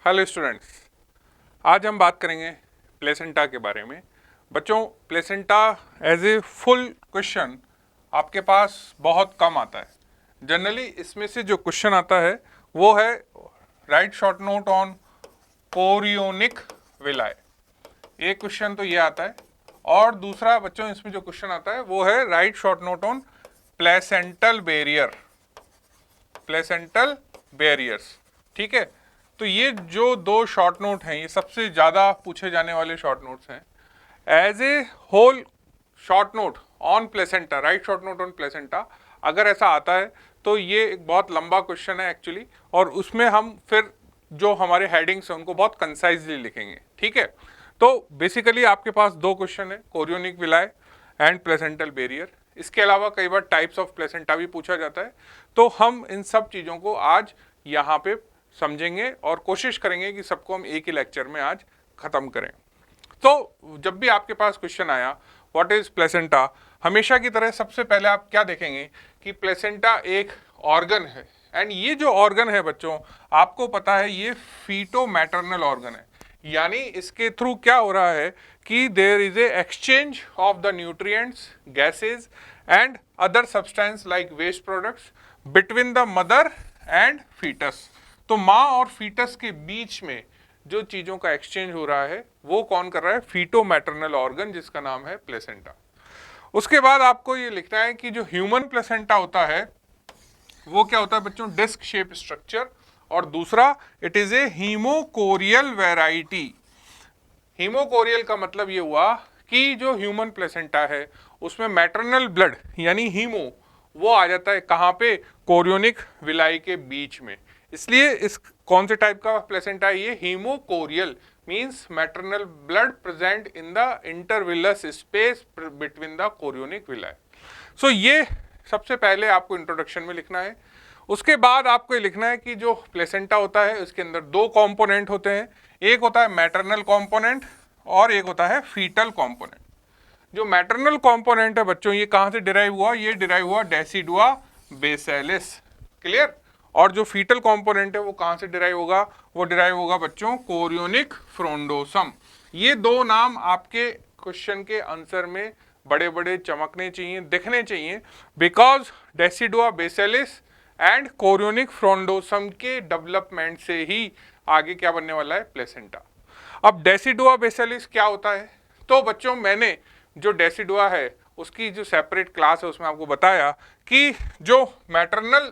Hello students, आज हम बात करेंगे प्लेसेंटा के बारे में। बच्चों, placenta as a full question आपके पास बहुत कम आता है। जनरली इसमें से जो क्वेश्चन आता है वो है write short note on chorionic villi. एक क्वेश्चन तो ये आता है, और दूसरा बच्चों इसमें जो क्वेश्चन आता है वो है write short note on placental barrier, placental barriers. ठीक है, तो ये जो दो शॉर्ट नोट हैं ये सबसे ज़्यादा पूछे जाने वाले शॉर्ट नोट्स हैं। As a whole short note on placenta, right short note on placenta अगर ऐसा आता है तो ये एक बहुत लंबा क्वेश्चन है एक्चुअली, और उसमें हम फिर जो हमारे हेडिंग्स हैं उनको बहुत कंसाइजली लिखेंगे। ठीक है, तो बेसिकली आपके पास दो क्वेश्चन है, कोरियोनिक विलाय एंड प्लेसेंटल बैरियर। इसके अलावा कई बार टाइप्स ऑफ प्लेसेंटा भी पूछा जाता है। तो हम इन सब चीज़ों को आज यहाँ पे समझेंगे और कोशिश करेंगे कि सबको हम एक ही लेक्चर में आज खत्म करें। तो जब भी आपके पास क्वेश्चन आया व्हाट इज प्लेसेंटा, हमेशा की तरह सबसे पहले आप क्या देखेंगे कि प्लेसेंटा एक ऑर्गन है। एंड ये जो ऑर्गन है बच्चों, आपको पता है ये फीटो मैटरनल ऑर्गन है, यानी इसके थ्रू क्या हो रहा है कि there is a exchange of the nutrients, gases and other substance like waste products between the mother and fetus. तो माँ और फीटस के बीच में जो चीज़ों का एक्सचेंज हो रहा है वो कौन कर रहा है? फीटो मैटरनल ऑर्गन, जिसका नाम है प्लेसेंटा। उसके बाद आपको ये लिखना है कि जो ह्यूमन प्लेसेंटा होता है वो क्या होता है बच्चों? Disc shape structure. और दूसरा, it is a hemochorial variety. Hemochorial का मतलब ये हुआ कि जो ह्यूमन प्लेसेंटा है उसमें मैटरनल ब्लड यानी हीमो वो आ जाता है कहाँ पे? कोरियोनिक विलाई के बीच में। इसलिए इस कौन से टाइप का प्लेसेंटा है ये? Hemochorial means maternal blood present in the intervillous space between the chorionic villi. So ये सबसे पहले आपको इंट्रोडक्शन में लिखना है। उसके बाद आपको ये लिखना है कि जो प्लेसेंटा होता है उसके अंदर दो कंपोनेंट होते हैं, एक होता है मैटरनल कंपोनेंट और एक होता है फीटल कंपोनेंट। जो मैटरनल कंपोनेंट है बच्चों ये कहाँ से डिराइव हुआ? ये डिराइव हुआ डेसिडुआ बेसिलिस। क्लियर? और जो फीटल कंपोनेंट है वो कहाँ से डिराइव होगा? वो डिराइव होगा बच्चों कोरियोनिक फ्रोंडोसम। ये दो नाम आपके क्वेश्चन के आंसर में बड़े बड़े चमकने चाहिए, दिखने चाहिए, बिकॉज डेसिडुआ बेसिलिस एंड कोरियोनिक फ्रोंडोसम के डेवलपमेंट से ही आगे क्या बनने वाला है? प्लेसेंटा। अब डेसिडुआ बेसिलिस क्या होता है? तो बच्चों मैंने जो डेसिडुआ है उसकी जो सेपरेट क्लास है उसमें आपको बताया कि जो मैटरनल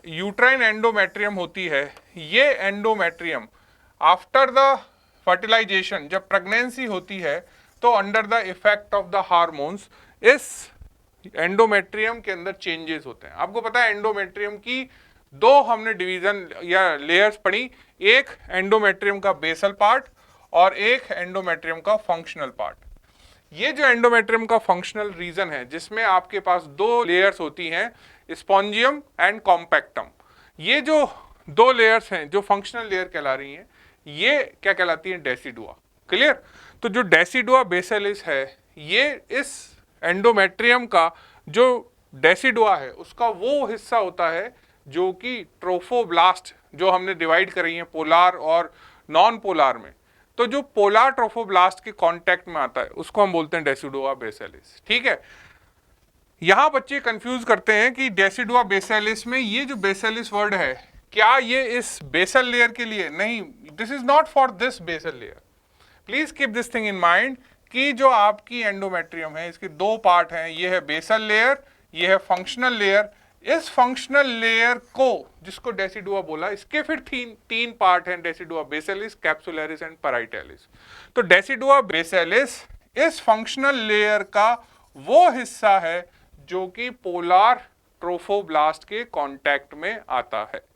यूट्राइन एंडोमेट्रियम होती है, ये एंडोमेट्रियम आफ्टर द फर्टिलाइजेशन जब प्रेगनेंसी होती है तो under the effect of the hormones इस एंडोमेट्रियम के अंदर चेंजेस होते हैं। आपको पता है एंडोमेट्रियम की दो हमने डिवीजन या लेयर्स पढ़ी, एक एंडोमेट्रियम का बेसल पार्ट और एक एंडोमेट्रियम का फंक्शनल पार्ट। ये जो एंडोमेट्रियम का फंक्शनल रीजन है जिसमें आपके पास दो लेयर्स होती हैं, स्पॉन्जियम एंड कॉम्पैक्टम। ये जो दो लेयर्स हैं जो फंक्शनल लेयर कहला रही हैं ये क्या कहलाती हैं? डेसिडुआ। क्लियर? तो जो डेसिडुआ बेसिलिस है ये इस एंडोमेट्रियम का जो डेसिडुआ है उसका वो हिस्सा होता है जो कि ट्रोफोब्लास्ट, जो हमने डिवाइड करी है पोलार और नॉन पोलार में, तो जो पोलार ट्रोफोब्लास्ट के कांटेक्ट में आता है उसको हम बोलते हैं डेसिडुआ बेसिलिस। ठीक है, यहां बच्चे कंफ्यूज करते हैं कि डेसिडुआ बेसिलिस में ये जो बेसिलिस वर्ड है क्या ये इस बेसल लेयर के लिए? नहीं, this is not for this basal layer. Please keep this thing in mind कि जो आपकी एंडोमेट्रियम है इसके दो पार्ट हैं, ये है बेसल लेयर, ये है फंक्शनल लेयर। इस फंक्शनल लेयर को जिसको डेसिडुआ बोला, इसके फिर तीन पार्ट हैं, डेसिडुआ बेसिलिस, कैप्सुलरिस एंड पैराइटलिस। तो डेसिडुआ बेसिलिस इस फंक्शनल लेयर का वो हिस्सा है जो कि पोलार ट्रोफोब्लास्ट के कांटेक्ट में आता है।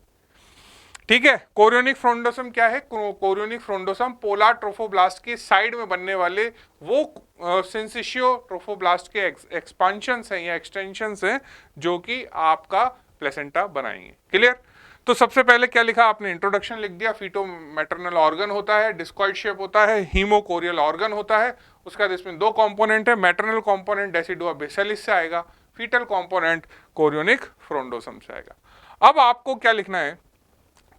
ठीक है, कोरियोनिक फ्रोंडोसम क्या है? कोरियोनिक फ्रोंडोसम पोलार ट्रोफोब्लास्ट के साइड में बनने वाले वो सिंसिशियो ट्रोफोब्लास्ट के एक्सपांशंस हैं या एक्सटेंशंस हैं जो कि आपका प्लेसेंटा बनाएंगे। क्लियर? तो सबसे पहले क्या लिखा आपने? इंट्रोडक्शन लिख दिया। फीटो मैटरनल ऑर्गन होता है, डिस्कॉइड शेप होता है, हीमोकोरियल ऑर्गन होता है। उसके बाद इसमें दो कंपोनेंट है, मैटरनल कंपोनेंट डेसिडुआ बेसिलिस से आएगा, फीटल कंपोनेंट कोरियोनिक फ्रोंडोसम से आएगा। अब आपको क्या लिखना है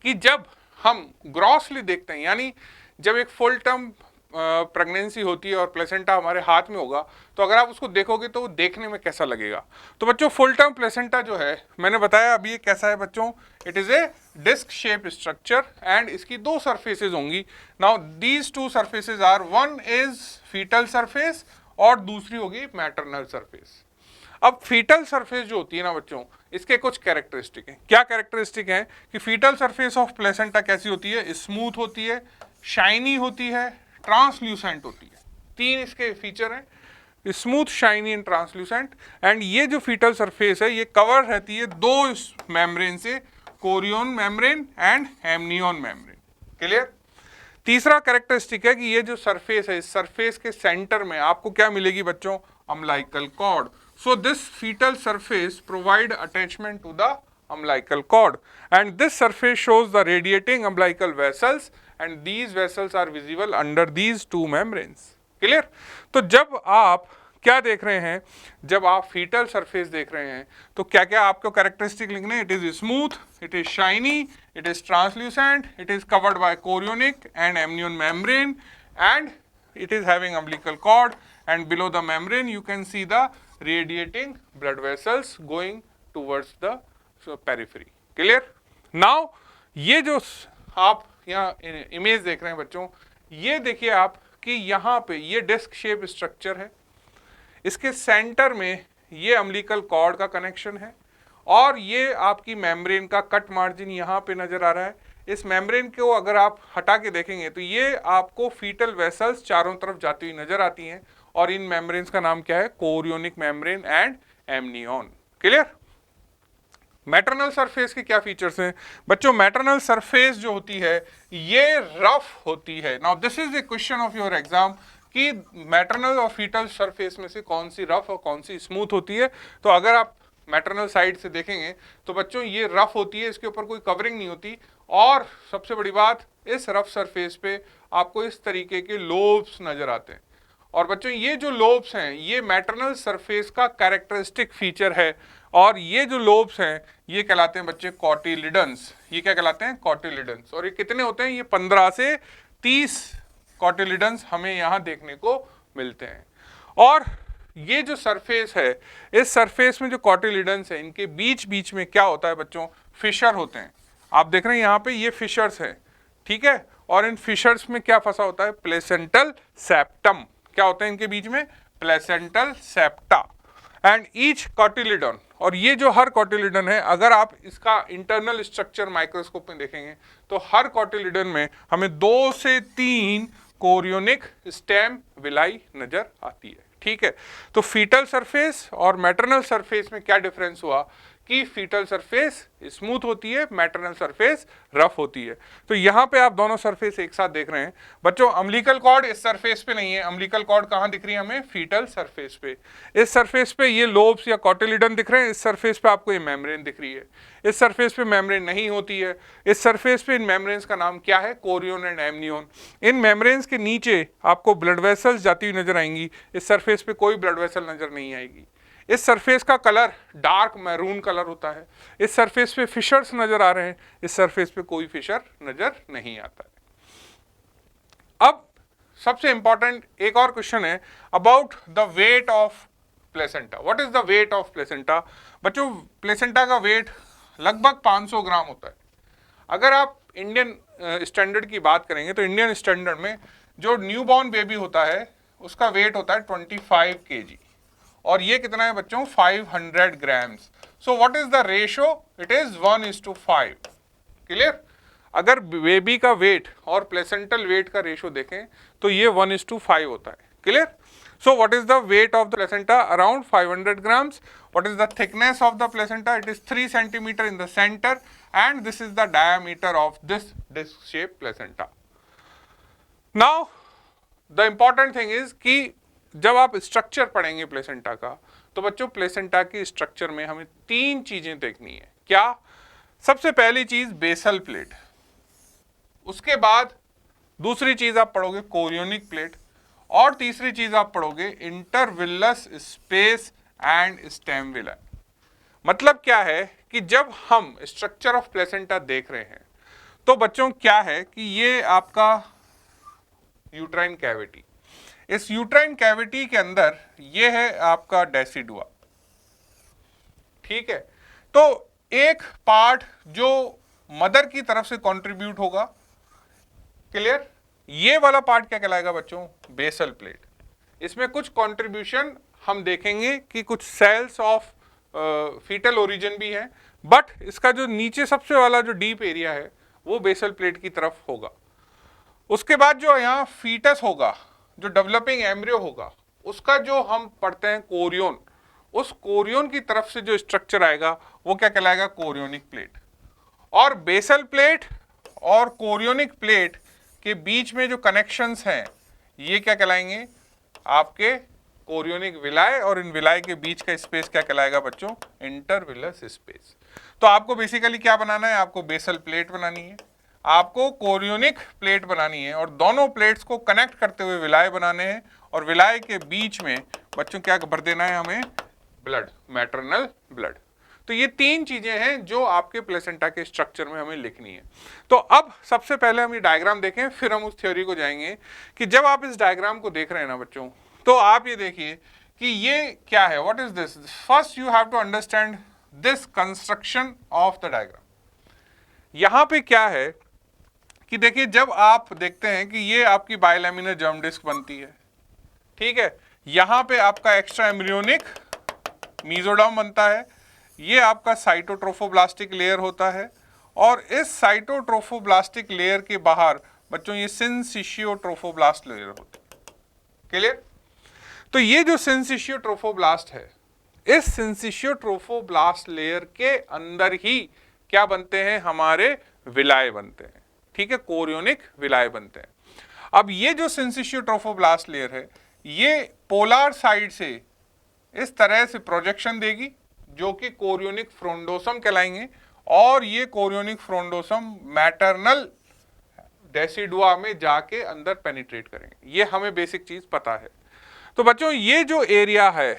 कि जब हम ग्रॉसली देखते हैं, यानी जब एक फुल टर्म प्रेगनेंसी होती है और प्लेसेंटा हमारे हाथ में होगा, तो अगर आप उसको देखोगे तो देखने में कैसा लगेगा। तो बच्चों फुल टर्म प्लेसेंटा जो है, मैंने बताया अभी ये कैसा है बच्चों, it is a disc shape structure and इसकी दो सरफेसेस होंगी। Now these two surfaces are, one is fetal surface और दूसरी होगी मैटरनल सरफेस। अब फीटल सरफेस जो होती है ना बच्चों, इसके कुछ कैरेक्टरिस्टिक हैं। क्या कैरेक्टरिस्टिक हैं कि फीटल सरफेस ऑफ प्लेसेंटा कैसी होती है, स्मूथ होती है, शाइनी होती है, ट्रांसल्यूसेंट होती है। तीन इसके फीचर हैं, smooth, shiny and translucent. And ये जो फीटल सरफेस है ये कवर रहती है दो मेम्ब्रेन से, Korean membrane and amnion membrane. Clear. तीसरा कैरेक्टरिस्टिक है कि ये जो सरफेस है, इस सरफेस के सेंटर में आपको क्या मिलेगी बच्चों, umbilical cord. So this fetal surface provide attachment to the umbilical cord and this surface shows the radiating umbilical vessels and these vessels are visible under these two membranes. Clear? तो जब आप क्या देख रहे हैं, जब आप फीटल सरफेस देख रहे हैं तो क्या क्या आपको कैरेक्टरिस्टिक लिखने हैं, it is smooth, it is shiny, it is translucent, it is covered by chorionic and amnion membrane and it is having umbilical cord and below the membrane you can see the radiating blood vessels going towards the periphery. Clear? Now ये जो आप यहाँ image देख रहे हैं बच्चों, ये देखिए आप कि यहाँ पे ये डिस्क शेप स्ट्रक्चर है, इसके सेंटर में ये अम्बिलिकल कॉर्ड का कनेक्शन है और ये आपकी मेम्ब्रेन का कट मार्जिन यहाँ पे नजर आ रहा है। इस मेम्ब्रेन को अगर आप हटा के देखेंगे तो ये आपको फीटल वेसल्स चारों तरफ जाती हुई नजर आती हैं और इन मेम्ब्रेन्स का नाम क्या है, chorionic membrane and amnion. Clear. Maternal surface के क्या फीचर्स हैं बच्चों, मैटरनल सरफेस जो होती है ये रफ होती है। Now this is A question of your exam कि मैटरनल और फीटल सरफेस में से कौन सी रफ और कौन सी स्मूथ होती है। तो अगर आप मैटरनल साइड से देखेंगे तो बच्चों ये रफ होती है, इसके ऊपर कोई कवरिंग नहीं होती और सबसे बड़ी बात, इस रफ सरफेस पे आपको इस तरीके के लोब्स नजर आते हैं। और बच्चों ये जो लोब्स हैं ये मैटरनल सरफेस का कैरेक्टरिस्टिक फीचर है और ये जो लोब्स हैं ये कहलाते हैं बच्चे कॉटिलिडन्स। ये क्या कहलाते हैं, कॉटिलिडन्स। और ये कितने होते हैं, ये 15 से 30 कॉटिलिडन्स हमें यहाँ देखने को मिलते हैं। और ये जो सरफेस है, इस सरफेस में जो कॉटिलिडन्स है इनके बीच बीच में क्या होता है बच्चों, फिशर होते हैं। आप देख रहे हैं यहाँ पे ये फिशर्स हैं, ठीक है। और इन फिशर्स में क्या फंसा होता है, प्लेसेंटल सेप्टम। क्या होता है इनके बीच में, placental septa and each cotyledon. और ये जो हर कॉटिलिडन है, अगर आप इसका इंटरनल स्ट्रक्चर माइक्रोस्कोप में देखेंगे तो हर कॉटिलिडन में हमें 2 से 3 कोरियोनिक स्टेम विलाई नजर आती है, ठीक है। तो फीटल सरफेस और मैटरनल सरफेस में क्या डिफरेंस हुआ कि फीटल सरफेस स्मूथ होती है, मैटरनल सरफेस रफ होती है। तो यहाँ पे आप दोनों सरफेस एक साथ देख रहे हैं बच्चों। अम्बिलिकल कॉर्ड इस सरफेस पे नहीं है, अम्बिलिकल कॉर्ड कहाँ दिख रही है हमें, फीटल सरफेस पे। इस सरफेस पे ये लोब्स या कॉटिलिडन दिख रहे हैं, इस सरफेस पे आपको ये मेम्ब्रेन दिख रही है। इस सरफेस पे मेम्ब्रेन नहीं होती है। इस सरफेस पे इन मेम्ब्रेन्स का नाम क्या है, Korean and amnion. In membranes के नीचे आपको ब्लड वेसल्स जाती हुई नजर आएंगी, इस सरफेस पे कोई ब्लड वेसल नजर नहीं आएगी। इस सरफेस का कलर डार्क मैरून कलर होता है। इस सरफेस पे फिशर्स नजर आ रहे हैं, इस सरफेस पे कोई फिशर नजर नहीं आता है। अब सबसे इंपॉर्टेंट एक और क्वेश्चन है about the weight of placenta. What is the weight of placenta बच्चों? प्लेसेंटा का वेट लगभग 500 ग्राम होता है। अगर आप इंडियन स्टैंडर्ड की बात करेंगे तो इंडियन स्टैंडर्ड में जो न्यूबॉर्न बेबी होता है उसका वेट होता है 25 kg और ये कितना है बच्चों, 500 grams. So what is the ratio, it is 1:5। Clear. अगर बेबी का वेट और प्लेसेंटल वेट का रेशियो देखें तो ये 1:5 होता है। Clear. So what is the weight of the placenta, around 500 grams. What is the thickness of the placenta, it is 3 centimeter in the center and this is the diameter of this disc shaped placenta. Now the important thing is कि जब आप structure पढ़ेंगे placenta का तो बच्चों placenta की structure में हमें 3 चीजें देखनी है। क्या? सबसे पहली चीज बेसल प्लेट, उसके बाद दूसरी चीज आप पढ़ोगे कोरियोनिक प्लेट और तीसरी चीज आप पढ़ोगे इंटरविलस स्पेस एंड स्टेम विलाई। मतलब क्या है कि जब हम स्ट्रक्चर ऑफ प्लेसेंटा देख रहे हैं तो बच्चों क्या है कि ये आपका यूट्राइन कैविटी, इस यूट्राइन कैविटी के अंदर ये है आपका डेसिडुआ, ठीक है। तो एक पार्ट जो मदर की तरफ से कंट्रीब्यूट होगा, क्लियर, ये वाला पार्ट क्या कहलाएगा बच्चों, बेसल प्लेट। इसमें कुछ कंट्रीब्यूशन हम देखेंगे कि कुछ सेल्स ऑफ फीटल ओरिजिन भी है, बट इसका जो नीचे सबसे वाला जो डीप एरिया है वो बेसल प्लेट की तरफ होगा। उसके बाद जो यहाँ फीटस होगा, जो डेवलपिंग एम्ब्रियो होगा, उसका जो हम पढ़ते हैं कोरियन, उस कोरियन की तरफ से जो स्ट्रक्चर आएगा वो क्या कहलाएगा, कोरियोनिक प्लेट। और बेसल प्लेट और कोरियोनिक प्लेट के बीच में जो कनेक्शंस हैं ये क्या कहलाएंगे, आपके कोरियोनिक विलाय, और इन विलाय के बीच का स्पेस क्या कहलाएगा बच्चों, इंटरविलस स्पेस। तो आपको बेसिकली क्या बनाना है, आपको बेसल प्लेट बनानी है, आपको कोरियोनिक प्लेट बनानी है, और दोनों प्लेट्स को कनेक्ट करते हुए विलाय बनाने हैं, और विलाय के बीच में बच्चों क्या भर देना है हमें, ब्लड, मैटरनल ब्लड। तो ये तीन चीजें हैं जो आपके प्लेसेंटा के स्ट्रक्चर में हमें लिखनी है। तो अब सबसे पहले हम ये डायग्राम देखें, फिर हम उस थ्योरी को जाएंगे कि जब आप इस डायग्राम को देख रहे हैं ना बच्चों, तो आप ये देखिए कि ये क्या है, what is this. First you have to understand this construction of the diagram. यहां पे क्या है कि देखिए, जब आप देखते हैं कि ये आपकी बायलैमिनर जर्म डिस्क बनती है, ठीक है, यहां पे आपका एक्स्ट्रा एम्ब्रियोनिक मीजोडर्म बनता है, ये आपका साइटोट्रोफोब्लास्टिक लेयर होता है, और इस साइटोट्रोफोब्लास्टिक लेयर के बाहर बच्चों ये सिंसिशियोट्रोफोब्लास्ट लेयर होती है, क्लियर। तो ये जो सिंसिशियोट्रोफोब्लास्ट है, इस सिंसिशियोट्रोफोब्लास्ट लेयर के अंदर ही क्या बनते हैं, हमारे विलाय बनते हैं, ठीक है, कोरियोनिक विलाय बनते हैं। अब ये जो सिंसिशियोट्रोफोब्लास्ट लेयर है, ये पोलर साइड से इस तरह से प्रोजेक्शन देगी जो कि कोरियोनिक फ्रोंडोसम कहलाएंगे, और ये कोरियोनिक फ्रोंडोसम मैटरनल डेसिडुआ में जाके अंदर पेनिट्रेट करेंगे। ये हमें बेसिक चीज पता है। तो बच्चों ये जो एरिया है,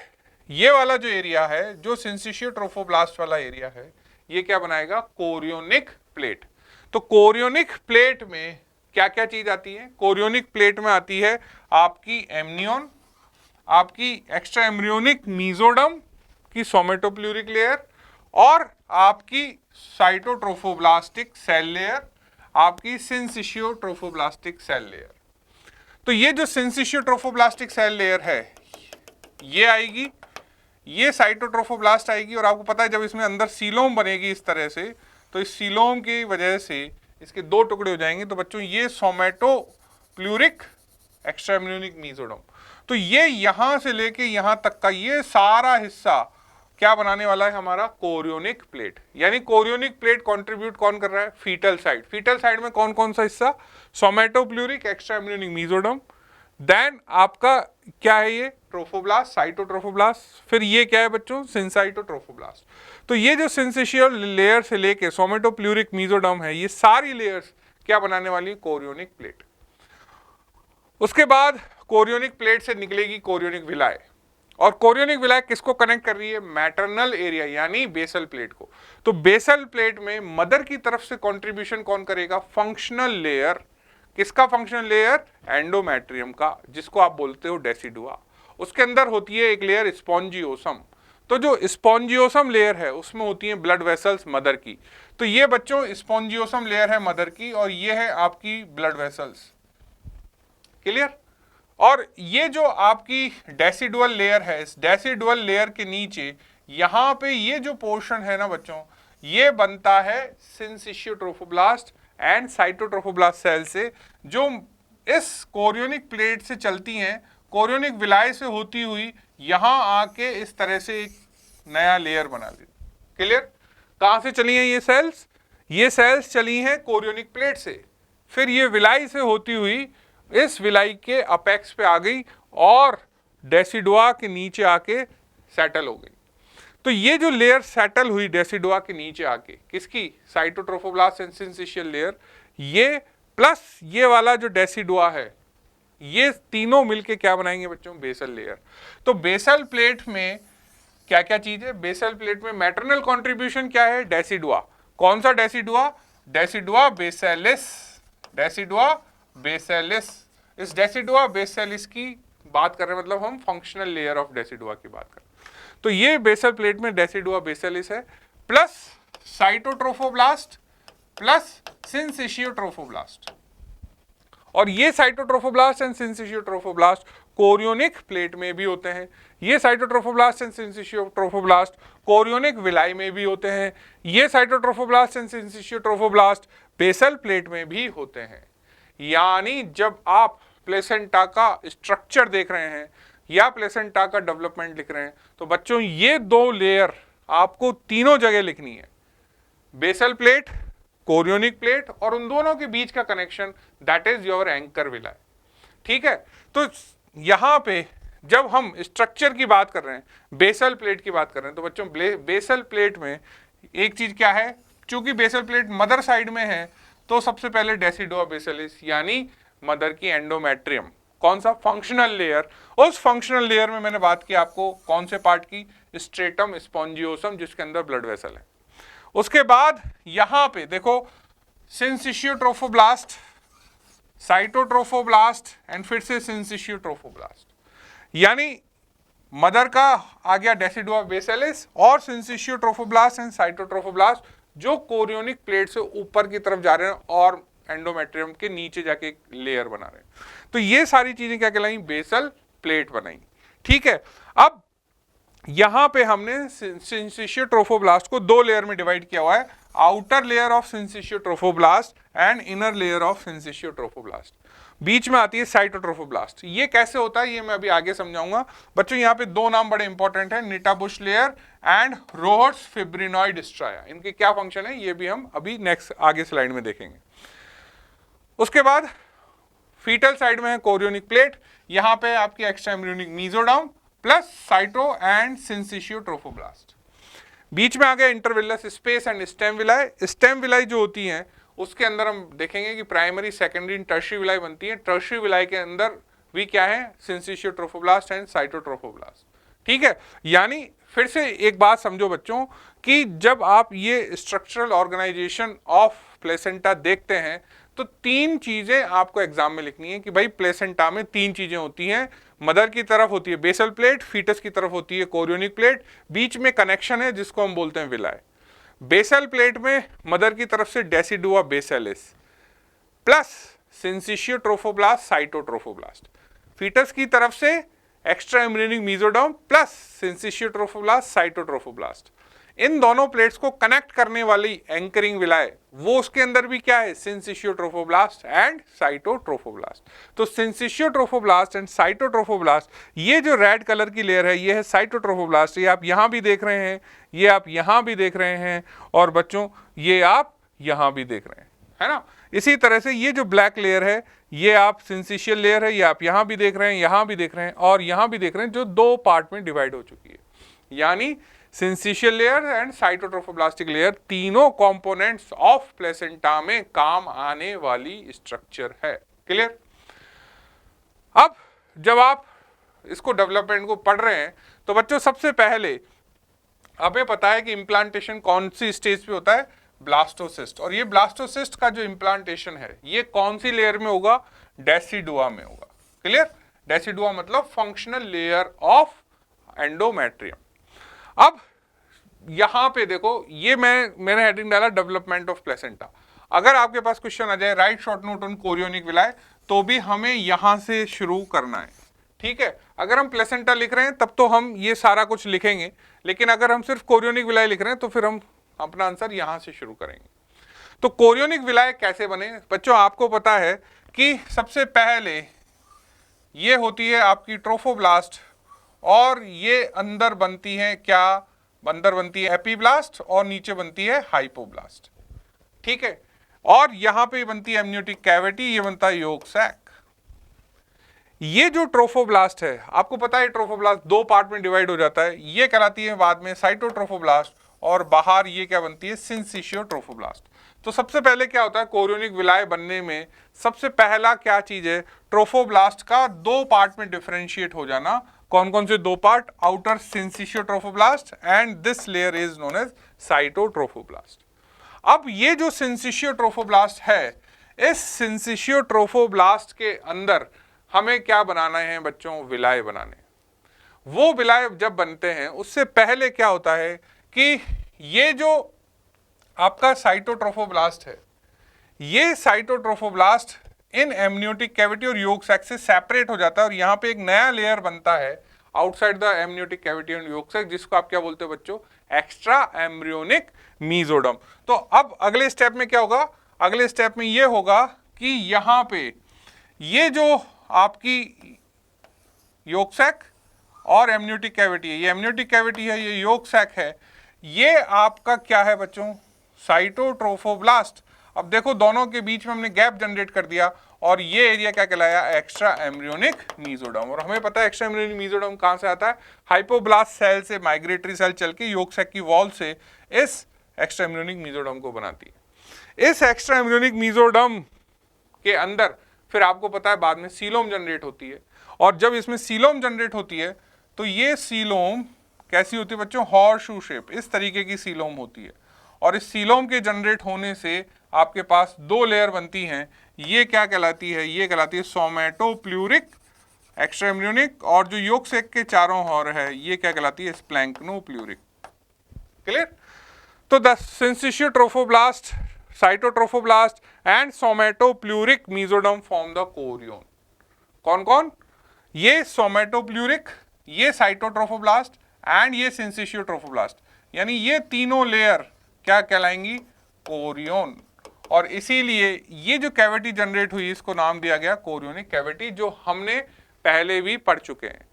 ये वाला जो एरिया है, जो सिंसिशियोट्रोफोब्लास्ट वाला एरिया है, ये क्या बनाएगा, कोरियोनिक प्लेट। तो कोरियोनिक प्लेट में क्या क्या चीज आती है, कोरियोनिक प्लेट में आती है आपकी एमनियन, आपकी एक्स्ट्रा एम्ब्रियोनिक मीजोडर्म की सोमेटोप्लूरिक लेयर, और आपकी साइटोट्रोफोब्लास्टिक सेल लेयर, आपकी सिंसिशियोट्रोफोब्लास्टिक सेल लेयर। तो ये जो सिंसिशियोट्रोफोब्लास्टिक सेल लेयर है ये आएगी, ये साइटोट्रोफोब्लास्ट आएगी, और आपको पता है जब इसमें अंदर सीलोम बनेगी इस तरह से, तो इस सीलोम की वजह से इसके दो टुकड़े हो जाएंगे। तो बच्चों ये सोमेटोप्लूरिक एक्स्ट्रा एम्ब्रियोनिक मीजोडर्म, तो ये यहां से लेके यहां तक का ये सारा हिस्सा क्या बनाने वाला है, हमारा कोरियोनिक प्लेट। यानी कोरियोनिक प्लेट कंट्रीब्यूट कौन कर रहा है, फीटल साइड। फीटल साइड में कौन कौन सा हिस्सा, somatopleuric extra embryonic mesoderm, then आपका क्या है ये ट्रोफोब्लास्ट, साइटोट्रोफोब्लास्ट, फिर ये क्या है बच्चों, सिंसाइटोट्रोफोब्लास्ट। तो ये जो सिंसिशियल लेयर से लेके सोमेटोप्लूरिक मीजोडर्म है, ये सारी लेयर्स क्या बनाने वाली, कोरियोनिक प्लेट। उसके बाद कोरियोनिक प्लेट से निकलेगी कोरियोनिक विलाय, और कोरियोनिक विलाय किसको कनेक्ट कर रही है, मैटरनल एरिया यानी बेसल प्लेट को। तो बेसल प्लेट में मदर की तरफ से कंट्रीब्यूशन कौन करेगा, फंक्शनल लेयर। किसका फंक्शनल लेयर, एंडोमेट्रियम का, जिसको आप बोलते हो डेसिडुआ। उसके अंदर होती है एक लेयर स्पॉन्जियोसम। तो जो स्पॉन्जियोसम लेयर है उसमें होती है ब्लड वेसल्स मदर की। तो ये बच्चों स्पॉन्जियोसम लेयर है मदर की, और ये है आपकी ब्लड वेसल्स, क्लियर। और ये जो आपकी डेसिडुअल लेयर है, इस डेसिडुअल लेयर के नीचे यहाँ पे ये जो पोर्शन है ना बच्चों, ये बनता है सिंसिशियोट्रोफोब्लास्ट एंड साइटोट्रोफोब्लास्ट सेल से, जो इस कोरियोनिक प्लेट से चलती हैं, कोरियोनिक विलाय से होती हुई यहाँ आके इस तरह से एक नया लेयर बना ली, क्लियर। कहाँ से चली हैं ये सेल्स, ये सेल्स चली हैं कोरियोनिक प्लेट से, फिर ये विलाय से होती हुई इस विलाय के अपेक्स पे आ गई और डेसिडुआ के नीचे आके सेटल हो गई। तो ये जो लेयर सेटल हुई डेसिडुआ के नीचे आके, किसकी, साइटोट्रोफोब्लास्ट एंड सिंसिशियल लेयर, ये प्लस ये वाला जो डेसिडुआ है, ये तीनों मिलके क्या बनाएंगे बच्चों, बेसल लेयर। तो बेसल प्लेट में क्या क्या चीज है, बेसल प्लेट में मैटरनल कंट्रीब्यूशन क्या है, डेसिडुआ। कौन सा डेसिडुआ, डेसिडुआ बेसिलिस, डेसिडुआ बेसिलिस। इस डेसिडुआ बेसिलिस की बात कर रहे हैं, मतलब हम फंक्शनल लेयर ऑफ डेसिडुआ की बात कर रहे हैं। तो ये बेसल प्लेट में डेसिडुआ बेसिलिस है, प्लस साइटोट्रोफोब्लास्ट प्लस सिंसिशियोट्रोफोब्लास्ट। और ये cytotrophoblast and syncytiotrophoblast chorionic plate में भी होते हैं। ये cytotrophoblast and syncytiotrophoblast chorionic villi में भी होते हैं। ये cytotrophoblast and syncytiotrophoblast basal plate में भी होते हैं। यानी जब आप प्लेसेंटा का स्ट्रक्चर देख रहे हैं या प्लेसेंटा का डेवलपमेंट लिख रहे हैं, तो बच्चों ये दो लेयर आपको तीनों जगह लिखनी है, बेसल प्लेट, कोरियोनिक प्लेट, और उन दोनों के बीच का connection, that is your anchor villi. ठीक है, तो यहां पे जब हम स्ट्रक्चर की बात कर रहे हैं, बेसल प्लेट की बात कर रहे हैं, तो बच्चों बेसल प्लेट में एक चीज क्या है, चूंकि बेसल प्लेट मदर साइड में है, तो सबसे पहले डेसिडुआ बेसिलिस यानी मदर की एंडोमेट्रियम, कौन सा फंक्शनल लेयर, उस फंक्शनल लेयर में मैंने बात की आपको कौन से पार्ट की, स्ट्रेटम स्पॉन्जियोसम, जिसके अंदर ब्लड वेसल है। उसके बाद यहां पे देखो सिंसिशियोट्रोफोब्लास्ट, साइटोट्रोफोब्लास्ट एंड फिर से सिंसिशियोट्रोफोब्लास्ट, यानी मदर का आ गया डेसिडुआ बेसिलिस और सिंसिशियोट्रोफोब्लास्ट एंड साइटोट्रोफोब्लास्ट, जो कोरियोनिक प्लेट से ऊपर की तरफ जा रहे हैं और एंडोमेट्रियम के नीचे जाके एक लेयर बना रहे हैं। तो ये सारी चीजें क्या कहलाई, बेसल प्लेट बनाई। ठीक है, अब यहां पे हमने सिंसिशियोट्रोफोब्लास्ट को दो लेयर में डिवाइड किया हुआ है, outer layer of syncytiotrophoblast and inner layer of syncytiotrophoblast. बीच में आती है साइटोट्रोफोब्लास्ट। ये कैसे होता है ये मैं अभी आगे समझाऊंगा। बच्चों यहाँ पे दो नाम बड़े इंपॉर्टेंट हैं, निटाबुश लेयर एंड रोहर्ट्ज फिब्रिनॉइड स्ट्राया। इनके क्या फंक्शन है ये भी हम अभी नेक्स्ट आगे स्लाइड में देखेंगे। उसके बाद फीटल साइड में है कोरियोनिक प्लेट, यहां पे आपकी extra embryonic mesoderm plus cyto and syncytiotrophoblast. बीच में आ गया intervillous space and stem villi. Stem villi जो होती हैं उसके अंदर हम देखेंगे कि प्राइमरी, सेकेंडरी, टर्शियरी विलाई बनती है। टर्शियरी विलाई के अंदर भी क्या है, सिंसिशियोट्रोफोब्लास्ट एंड साइटोट्रोफोब्लास्ट। ठीक है, यानी फिर से एक बात समझो बच्चों कि जब आप ये स्ट्रक्चरल ऑर्गेनाइजेशन ऑफ प्लेसेंटा देखते हैं तो तीन चीजें आपको एग्जाम में लिखनी है कि भाई प्लेसेंटा में तीन चीजें होती हैं, मदर की तरफ होती है बेसल प्लेट, फीटस की तरफ होती है कोरियोनिक प्लेट, बीच में कनेक्शन है जिसको हम बोलते हैं विलाई। बेसल प्लेट में मदर की तरफ से decidua basalis plus syncytiotrophoblast cytotrophoblast, fetus की तरफ से extra embryonic mesoderm plus syncytiotrophoblast cytotrophoblast. इन दोनों प्लेट्स को कनेक्ट करने वाली एंकरिंग विलाय वो उसके अंदर भी क्या है, सिंसिशियोट्रोफोब्लास्ट एंड साइटोट्रोफोब्लास्ट। तो सिंसिशियोट्रोफोब्लास्ट एंड साइटोट्रोफोब्लास्ट, ये जो रेड कलर की लेयर है ये है साइटोट्रोफोब्लास्ट। ये आप यहां भी देख रहे हैं, ये आप यहां भी देख रहे हैं, और बच्चों ये आप यहां भी देख रहे हैं, है ना। इसी तरह से ये जो ब्लैक लेयर है ये आप सिंसिशियल लेयर है, ये आप यहां भी देख रहे हैं, यहां भी देख रहे हैं और यहां भी देख रहे हैं, जो दो पार्ट में डिवाइड हो चुकी है। यानी सिंसिशियल लेयर एंड साइटोट्रोफोब्लास्टिक लेयर तीनों कंपोनेंट्स ऑफ प्लेसेंटा में काम आने वाली स्ट्रक्चर है। क्लियर। अब जब आप इसको डेवलपमेंट को पढ़ रहे हैं तो बच्चों सबसे पहले हमें पता है कि इम्प्लांटेशन कौन सी स्टेज पे होता है, ब्लास्टोसिस्ट। और ये ब्लास्टोसिस्ट का जो इम्प्लांटेशन है ये कौन सी लेयर में होगा, डेसिडुआ में होगा। क्लियर। डेसिडुआ मतलब फंक्शनल लेयर ऑफ एंडोमेट्रियम। अब यहां पे देखो ये मैंने हेडिंग डाला डेवलपमेंट ऑफ प्लेसेंटा। अगर आपके पास क्वेश्चन आ जाए right short note on chorionic villi, तो भी हमें यहां से शुरू करना है। ठीक है, अगर हम प्लेसेंटा लिख रहे हैं तब तो हम ये सारा कुछ लिखेंगे, लेकिन अगर हम सिर्फ कोरियोनिक विलाय लिख रहे हैं तो फिर हम अपना आंसर यहां से शुरू करेंगे। तो कोरियोनिक विलाय कैसे बने बच्चों, आपको पता है कि सबसे पहले ये होती है आपकी ट्रोफोब्लास्ट, और ये अंदर बनती है क्या, अंदर बनती है एपीब्लास्ट और नीचे बनती है हाइपोब्लास्ट। ठीक है, और यहां पे बनती है एमनियोटिक कैविटी, ये बनता है योग सैक। ये जो ट्रोफोब्लास्ट है आपको पता है ट्रोफोब्लास्ट दो पार्ट में डिवाइड हो जाता है, ये कहलाती है बाद में साइटोट्रोफोब्लास्ट, और बाहर ये क्या बनती है, सिंसिशियोट्रोफोब्लास्ट। तो सबसे पहले क्या होता है कोरियोनिक विलाय बनने में, सबसे पहला क्या चीज है, ट्रोफोब्लास्ट का दो पार्ट में डिफरेंशिएट हो जाना। कौन कौन से दो part, outer syncytiotrophoblast and this layer is known as cytotrophoblast. अब ये जो सिंसिशियो ट्रोफोब्लास्ट है, इस सिंसिशियो ट्रोफोब्लास्ट के अंदर हमें क्या बनाना है बच्चों, विलाय बनाने। वो विलाय जब बनते हैं उससे पहले क्या होता है कि ये जो आपका साइटोट्रोफोब्लास्ट है, ये साइटोट्रोफोब्लास्ट इन एमनियोटिक कैविटी और योग सैक से सेपरेट हो जाता है और यहाँ पे एक नया लेयर बनता है outside the amniotic cavity and yolk sac, जिसको आप क्या बोलते हो बच्चों, एक्स्ट्रा एम्ब्रियोनिक मीजोडम। तो अब अगले स्टेप में क्या होगा, अगले स्टेप में ये होगा कि यहाँ पे ये जो आपकी योग सैक और एमनियोटिक कैविटी है, ये एमनियोटिक कैविटी है, ये योग सैक है, ये आपका क्या है बच्चों, साइटोट्रोफोब्लास्ट। अब देखो दोनों के बीच में हमने गैप जनरेट कर दिया और ये एरिया क्या कहलाया, एक्स्ट्रा एम्ब्रियोनिक मीजोडम। और हमें पता है एक्स्ट्रा एम्ब्रियोनिक मीजोडम कहाँ से आता है, हाइपोब्लास्ट सेल से माइग्रेटरी सेल चल के योग सैक की वॉल से इस एक्स्ट्रा एम्ब्रियोनिक मीजोडम को बनाती है। इस एक्स्ट्रा एम्ब्रियोनिक मीजोडम के अंदर फिर आपको पता है बाद में सीलोम जनरेट होती है, और जब इसमें सीलोम जनरेट होती है तो ये सीलोम कैसी होती है बच्चों, हॉर्सशू शेप, इस तरीके की सीलोम होती है। और इस सीलोम के जनरेट होने से आपके पास दो लेयर बनती हैं, ये क्या कहलाती है, ये कहलाती है सोमेटोप्लूरिक एक्स्ट्रा एम्ब्रियोनिक, और जो योग सैक के चारों ओर है ये क्या कहलाती है, स्प्लैंक्नोप्लूरिक। क्लियर? तो the syncytio trophoblast, cytotrophoblast and सोमेटोप्लूरिक mesoderm form the chorion. कौन कौन, ये सोमेटोप्लूरिक, ये साइटोट्रोफोब्लास्ट एंड ये सिंसिशियो ट्रोफोब्लास्ट, यानी ये तीनों लेयर क्या कहलाएंगी, कोरियोन। और इसीलिए ये जो कैविटी जनरेट हुई इसको नाम दिया गया कोरियोनिक कैविटी, जो हमने पहले भी पढ़ चुके हैं।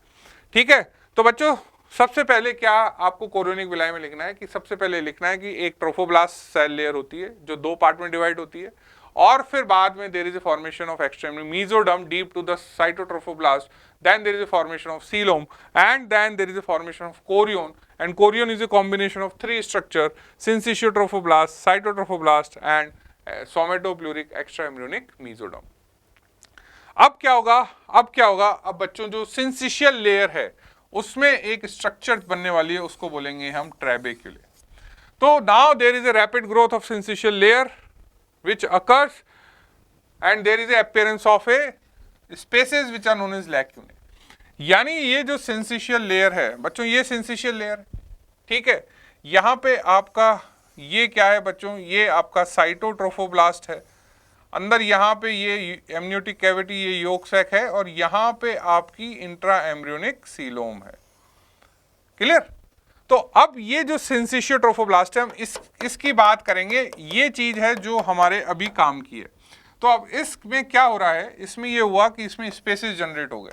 ठीक है, तो बच्चों सबसे पहले क्या आपको कोरियोनिक विलाय में लिखना है कि सबसे पहले लिखना है कि एक ट्रोफोब्लास्ट सेल लेयर होती है जो दो पार्ट में डिवाइड होती है, और फिर बाद में there is a formation of extra mesoderm deep to the cytotrophoblast, then there is a formation of coelom, and then there is a formation of chorion, and chorion is a combination of three structure, syncytial trophoblast, cytotrophoblast and somatopluric extraembryonic mesoderm। अब क्या होगा, अब क्या होगा, अब बच्चों जो syncytial layer है उसमें एक स्ट्रक्चर बनने वाली है, उसको बोलेंगे हम ट्रेबेक्यूले। तो now there is a rapid growth of syncytial layer which occurs and there is a appearance of a spaces which are known as lacunae. यानी ये जो सिंसिशियल लेयर है बच्चों, ये सिंसिशियल लेयर है, ठीक है, यहाँ पे आपका ये क्या है बच्चों, ये आपका साइटोट्रोफोब्लास्ट है, अंदर यहाँ पे ये एमनियोटिक कैविटी, ये योग सैक है, और यहाँ पे आपकी इंट्रा एम्ब्रियोनिक सीलोम है। क्लियर? तो अब ये जो सिंसिशियो ट्रोफोब्लास्ट है हम इसकी बात करेंगे, ये चीज है जो हमारे अभी काम की है। तो अब इसमें क्या हो रहा है, इसमें ये हुआ कि इसमें स्पेसेस जनरेट हो गए।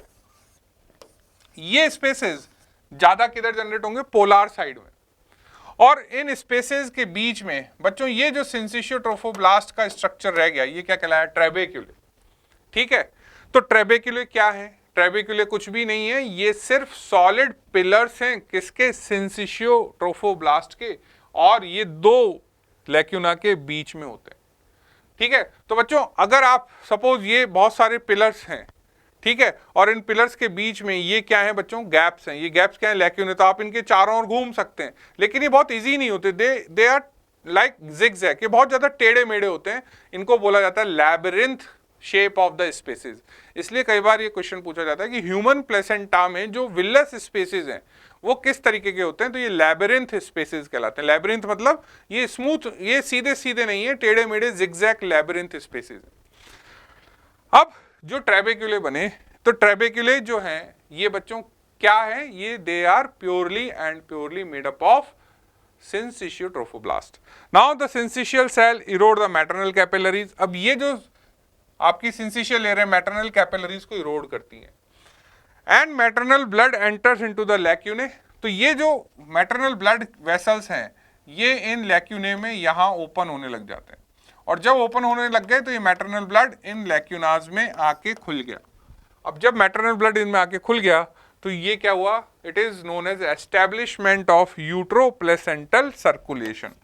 ये स्पेसेस ज्यादा किधर जनरेट होंगे, पोलार साइड में, और इन स्पेसेस के बीच में बच्चों ये जो सिंसिशियो ट्रोफोब्लास्ट का स्ट्रक्चर रह गया, ये क्या कहलाया, ट्रेबेक्यूले। ठीक है, तो ट्रेबेक्यूले क्या है, ट्रेबेक्यूले कुछ भी नहीं है, ये सिर्फ सॉलिड पिलर्स हैं, किसके, सिंसिशियो ट्रोफोब्लास्ट के, और ये दो लैक्यूना के बीच में होते हैं। ठीक है, तो बच्चों अगर आप सपोज ये बहुत सारे पिलर्स हैं, ठीक है, और इन पिलर्स के बीच में ये क्या है बच्चों, गैप्स हैं, ये गैप्स क्या है, लैक्यूने, तो आप इनके चारों ओर घूम सकते हैं, लेकिन ये बहुत इजी नहीं होते, दे आर लाइक जिगजैग, ये बहुत ज्यादा टेढ़े मेढ़े होते हैं, इनको बोला जाता है labyrinth shape of the spaces. इसलिए कई बार ये क्वेश्चन पूछा जाता है कि ह्यूमन प्लेसेंटा में जो विलस स्पेसेस हैं वो किस तरीके के होते हैं, तो ये लैबिरिंथ स्पेसेस कहलाते हैं। लैबिरिंथ मतलब ये स्मूथ, ये सीधे सीधे नहीं है, टेढ़े मेढ़े जिगजैग लैबिरिंथ स्पेसेस हैं। अब जो ट्रेबेक्यूले बने, तो ट्रेबेक्यूले जो हैं ये बच्चों क्या है, ये they are purely and purely made up of syncytiotrophoblast. Now the syncytial cell erode the maternal capillaries. अब ये जो आपकी सिंसिशियल लेयर है मैटरनल कैपिलरीज को इरोड करती है, and maternal blood enters into the lacunae. तो ये जो मैटरनल ब्लड वेसल्स हैं ये इन लैक्यूने में यहाँ ओपन होने लग जाते हैं, और जब ओपन होने लग गए तो ये मैटरनल ब्लड इन लैक्यूनाज में आके खुल गया। अब जब मैटरनल ब्लड इनमें आके खुल गया तो ये क्या हुआ, it is known as establishment of uteroplacental circulation.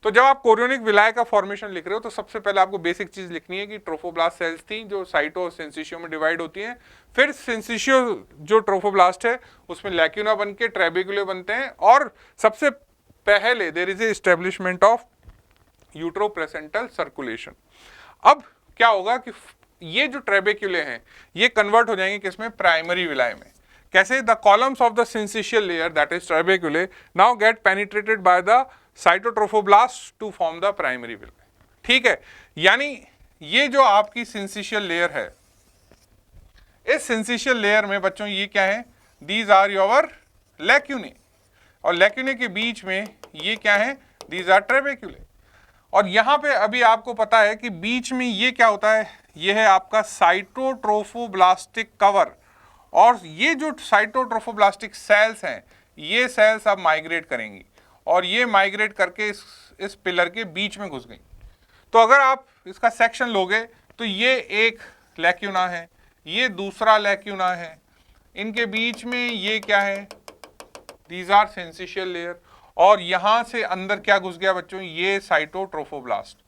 तो जब आप कोरियोनिक विलाय का फॉर्मेशन लिख रहे हो तो सबसे पहले आपको बेसिक चीज लिखनी है कि ट्रोफोब्लास्ट सेल्स थी जो साइटो और सिंसिशियो में डिवाइड होती हैं, फिर सिंसिशियो जो ट्रोफोब्लास्ट है उसमें लैक्यूना बन के ट्रेबेक्यूले बनते हैं, और सबसे पहले there is a establishment of uteroplacental circulation. अब क्या होगा कि ये जो ट्रेबेक्यूले हैं ये कन्वर्ट हो जाएंगे किसमें, प्राइमरी विलाय में। कैसे, the columns of the syncytial layer that is trabeculae now get penetrated by the cytotrophoblast to form the primary villi. ठीक है, यानी ये जो आपकी सिंसिशियल लेयर है, इस सिंसिशियल लेयर में बच्चों ये क्या है, दीज आर योर लैक्यूने, और लैक्यूने के बीच में ये क्या है, दीज आर ट्रेबेक्यूले। और यहां पे अभी आपको पता है कि बीच में ये क्या होता है, ये है आपका साइटोट्रोफोब्लास्टिक कवर, और ये जो साइटोट्रोफोब्लास्टिक सेल्स हैं ये सेल्स अब माइग्रेट करेंगी और ये माइग्रेट करके इस पिलर के बीच में घुस गई। तो अगर आप इसका सेक्शन लोगे तो ये एक लैक्यूना है, ये दूसरा लैक्यूना है, इनके बीच में ये क्या है, दीज आर सिंसिशियल लेयर, और यहां से अंदर क्या घुस गया बच्चों, ये साइटोट्रोफोब्लास्ट।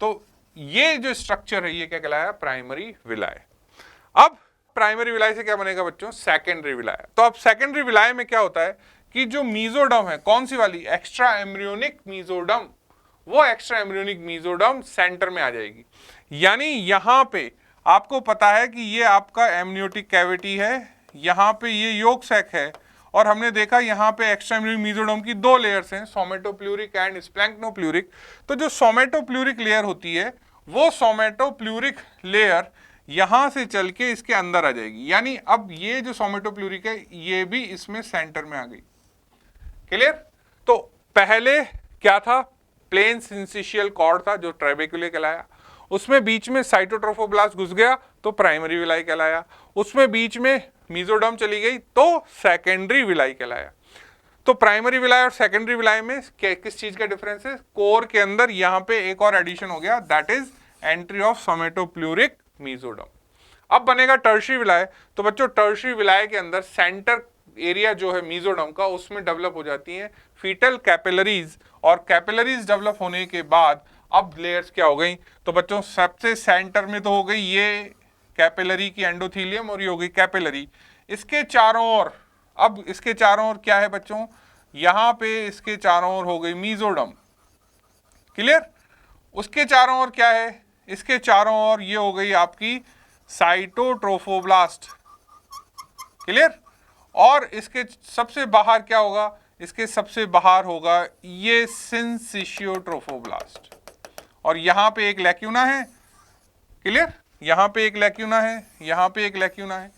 तो ये जो स्ट्रक्चर है ये क्या कहलाया, प्राइमरी विलाय। अब प्राइमरी विलाय से क्या बनेगा बच्चों, सेकेंडरी विलाय। तो अब सेकेंडरी विलाय में क्या होता है कि जो मीजोडर्म है, कौन सी वाली, एक्स्ट्रा एम्ब्रियोनिक मीजोडर्म, वो एक्स्ट्रा एम्ब्रियोनिक मीजोडर्म सेंटर में आ जाएगी। यानी यहां पे आपको पता है कि ये आपका एमनियोटिक कैविटी है, यहां पे ये यॉर्क सैक है, और हमने देखा यहाँ पे एक्स्ट्रा एम्ब्रियोनिक मीजोडर्म की दो लेयर्स हैं, सोमेटोप्लूरिक एंड स्प्लैंक्नोप्लूरिक। तो जो सोमेटोप्लूरिक लेयर होती है वो सोमेटोप्लूरिक लेयर यहां से चल के इसके अंदर आ जाएगी, यानी अब ये जो सोमेटोप्लूरिक है ये भी इसमें सेंटर में आ गई। क्लियर। तो पहले क्या था, प्लेन सिंसिशियल कॉर्ड था जो ट्रेबेक्यूले कहलाया, उसमें बीच में साइटोट्रोफोब्लास्ट घुस गया तो प्राइमरी विलाय कहलाया, उसमें बीच में मीजोडर्म चली गई तो सेकेंडरी विलाय कहलाया। तो प्राइमरी विलाय और सेकेंडरी विलाय में किस चीज का डिफरेंस है, कोर के अंदर यहां पे एक और एडिशन हो गया, that is entry of सोमेटोप्लूरिक mesoderm. अब बनेगा टर्शियरी विलाय। तो बच्चों टर्शियरी विलाय के अंदर सेंटर एरिया जो है मीजोडर्म का, उसमें डेवलप हो जाती हैं फीटल कैपिलरीज, और कैपिलरीज डेवलप होने के बाद अब लेयर्स क्या हो गई, तो बच्चों सबसे सेंटर में तो हो गई ये कैपिलरी की एंडोथीलियम और ये हो गई कैपिलरी। इसके चारों ओर, अब इसके चारों ओर क्या है बच्चों, यहां पे इसके चारों ओर हो गई मीजोडर्म। क्लियर। उसके चारों ओर क्या है, इसके चारों ओर ये हो गई आपकी साइटोट्रोफोब्लास्ट। क्लियर। और इसके सबसे बाहर क्या होगा, इसके सबसे बाहर होगा ये सिंसिशियोट्रोफोब्लास्ट, और यहां पे एक लैक्यूना है। क्लियर। यहां पे एक लैक्यूना है, यहां पे एक लैक्यूना है।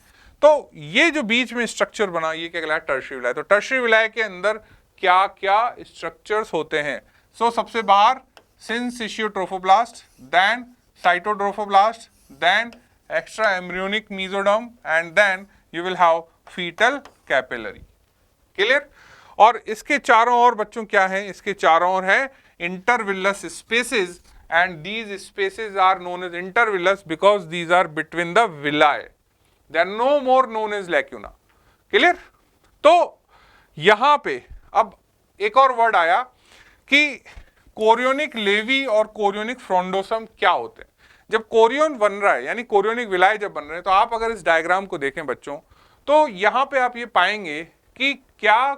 तो ये जो बीच में स्ट्रक्चर बना ये क्या कहलाया, टर्शियरी विलाय। तो टर्शियरी विलाय के अंदर क्या क्या स्ट्रक्चर्स होते हैं, सो सबसे बाहर syncytiotrophoblast, then cytotrophoblast, then extra embryonic mesoderm, and then you will have fetal capillary. Clear. और इसके चारों ओर बच्चों क्या है, इसके चारों ओर है इंटरविलस spaces, and these spaces are known as intervillus because these are between the villi, they are no more known as lacuna. Clear? तो यहां पे अब एक और वर्ड आया कि कोरियोनिक लेवी और कोरियोनिक फ्रोंडोसम क्या होते हैं। जब कोरियोन बन रहा है, यानी कोरियोनिक विलाय जब बन रहे हैं, तो आप अगर इस डायग्राम को देखें बच्चों, तो यहां पे आप ये पाएंगे कि क्या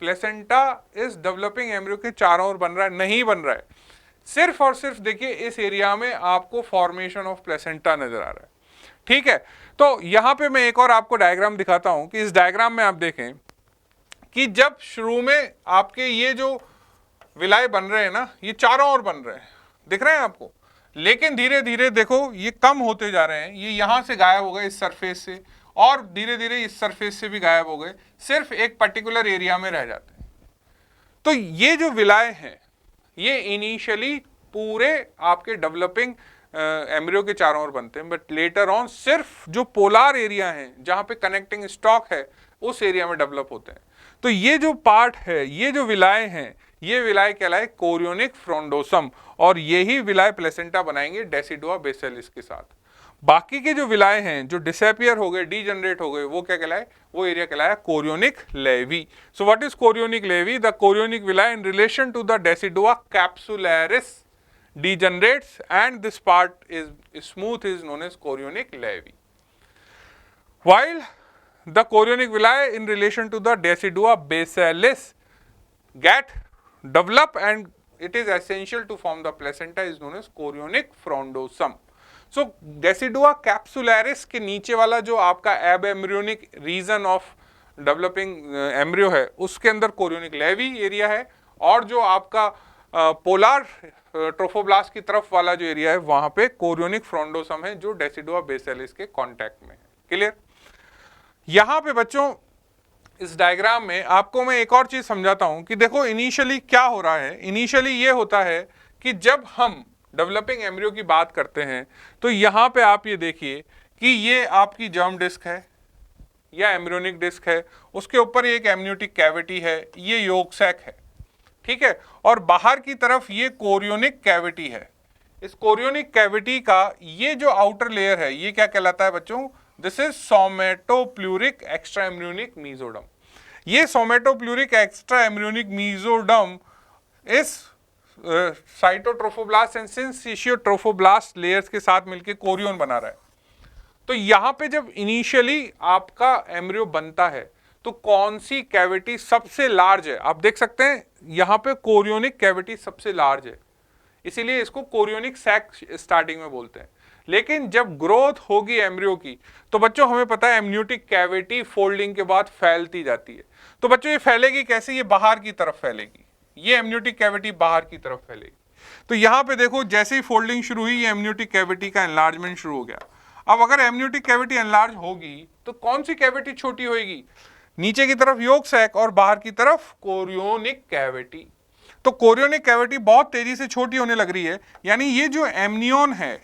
प्लेसेंटा इस डेवलपिंग एम्ब्रियो के चारों ओर बन रहा है, नहीं बन रहा है। सिर्फ और सिर्फ देखिए इस एरिया में आपको फॉर्मेशन ऑफ प्लेसेंटा नजर आ रहा है। ठीक है। तो यहां पे मैं एक और आपको डायग्राम दिखाता हूं कि इस डायग्राम में आप देखें कि जब शुरू में आपके ये जो विलाय बन रहे हैं ना, ये चारों ओर बन रहे हैं, दिख रहे हैं आपको, लेकिन धीरे धीरे देखो ये कम होते जा रहे हैं, ये यहां से गायब हो गए इस सरफेस से, और धीरे धीरे इस सरफेस से भी गायब हो गए, सिर्फ एक पर्टिकुलर एरिया में रह जाते हैं। तो ये जो विलाय हैं ये इनिशियली पूरे आपके डेवलपिंग एम्ब्रियो के चारों ओर बनते हैं, बट लेटर ऑन सिर्फ जो पोलार एरिया है जहां पे कनेक्टिंग स्टॉक है उस एरिया में डेवलप होते हैं। तो ये जो पार्ट है, ये जो विलाय हैं, ये विलाय कहलाए कोरियोनिक फ्रोंडोसम, और यही विलाय प्लेसेंटा बनाएंगे डेसिडुआ बेसिलिस के साथ। बाकी के जो विलाय हैं जो डिसअपियर हो गए, डीजनरेट हो गए, वो क्या कहलाए, वो एरिया कहलाया chorionic laeve. So what is chorionic laeve, the chorionic villi in relation to the decidua capsularis degenerates and this part is smooth is known as chorionic levy, while the chorionic villi in relation to the decidua basalis get develop and it is essential to form the placenta is known as chorionic frondosome. So Decidua capsularis के नीचे वाला जो आपका ab embryonic region of developing embryo है उसके अंदर chorionic levy area है, और जो आपका पोलर ट्रोफोब्लास्ट की तरफ वाला जो एरिया है वहां पे कोरियोनिक फ्रोंडोसम है जो डेसिडुआ बेसिलिस के कांटेक्ट में है। क्लियर? यहां पे बच्चों इस डायग्राम में आपको मैं एक और चीज समझाता हूं कि देखो इनिशियली क्या हो रहा है। इनिशियली ये होता है कि जब हम डेवलपिंग एम्ब्रियो की बात करते हैं तो यहां पे आप ये देखिए कि ये आपकी जर्म डिस्क है या एम्ब्रियोनिक डिस्क है, उसके ऊपर एक एमनियोटिक कैविटी है, ये योक सैक है, ठीक है, और बाहर की तरफ ये कोरियोनिक कैविटी है। इस कोरियोनिक कैविटी का ये जो आउटर लेयर है ये क्या कहलाता है बच्चों? This is सोमेटोप्लूरिक extra embryonic mesoderm. ये सोमेटोप्लूरिक एक्स्ट्रा एम्ब्रियोनिक मीजोडम इस साइटोट्रोफोब्लास्ट एंड सिंसिशियोट्रोफोब्लास्ट लेयर्स के साथ मिलकर कोरियोन बना रहा है। तो यहां पे जब इनिशियली आपका एम्ब्रियो बनता है तो कौन सी कैविटी सबसे लार्ज है? आप देख सकते हैं यहां पे कोरियोनिक कैविटी सबसे लार्ज है, इसीलिए इसको कोरियोनिक सैक स्टार्टिंग में बोलते हैं। लेकिन जब ग्रोथ होगी एम्ब्रियो की तो बच्चों हमें पता है एमनियोटिक कैविटी फोल्डिंग के बाद फैलती जाती है। तो बच्चों ये फैलेगी कैसे? ये बाहर की तरफ फैलेगी, ये एमनियोटिक कैविटी बाहर की तरफ फैलेगी। तो यहां पे देखो जैसे ही फोल्डिंग शुरू हुई ये एमनियोटिक कैविटी का एनलार्जमेंट शुरू हो गया। अब अगर एमनियोटिक कैविटी एनलार्ज होगी तो कौन सी कैविटी छोटी होगी? नीचे की तरफ योक सैक और बाहर की तरफ कोरियोनिक कैविटी। तो कोरियोनिक कैविटी बहुत तेजी से छोटी होने लग रही है, यानी ये जो एमनियोन है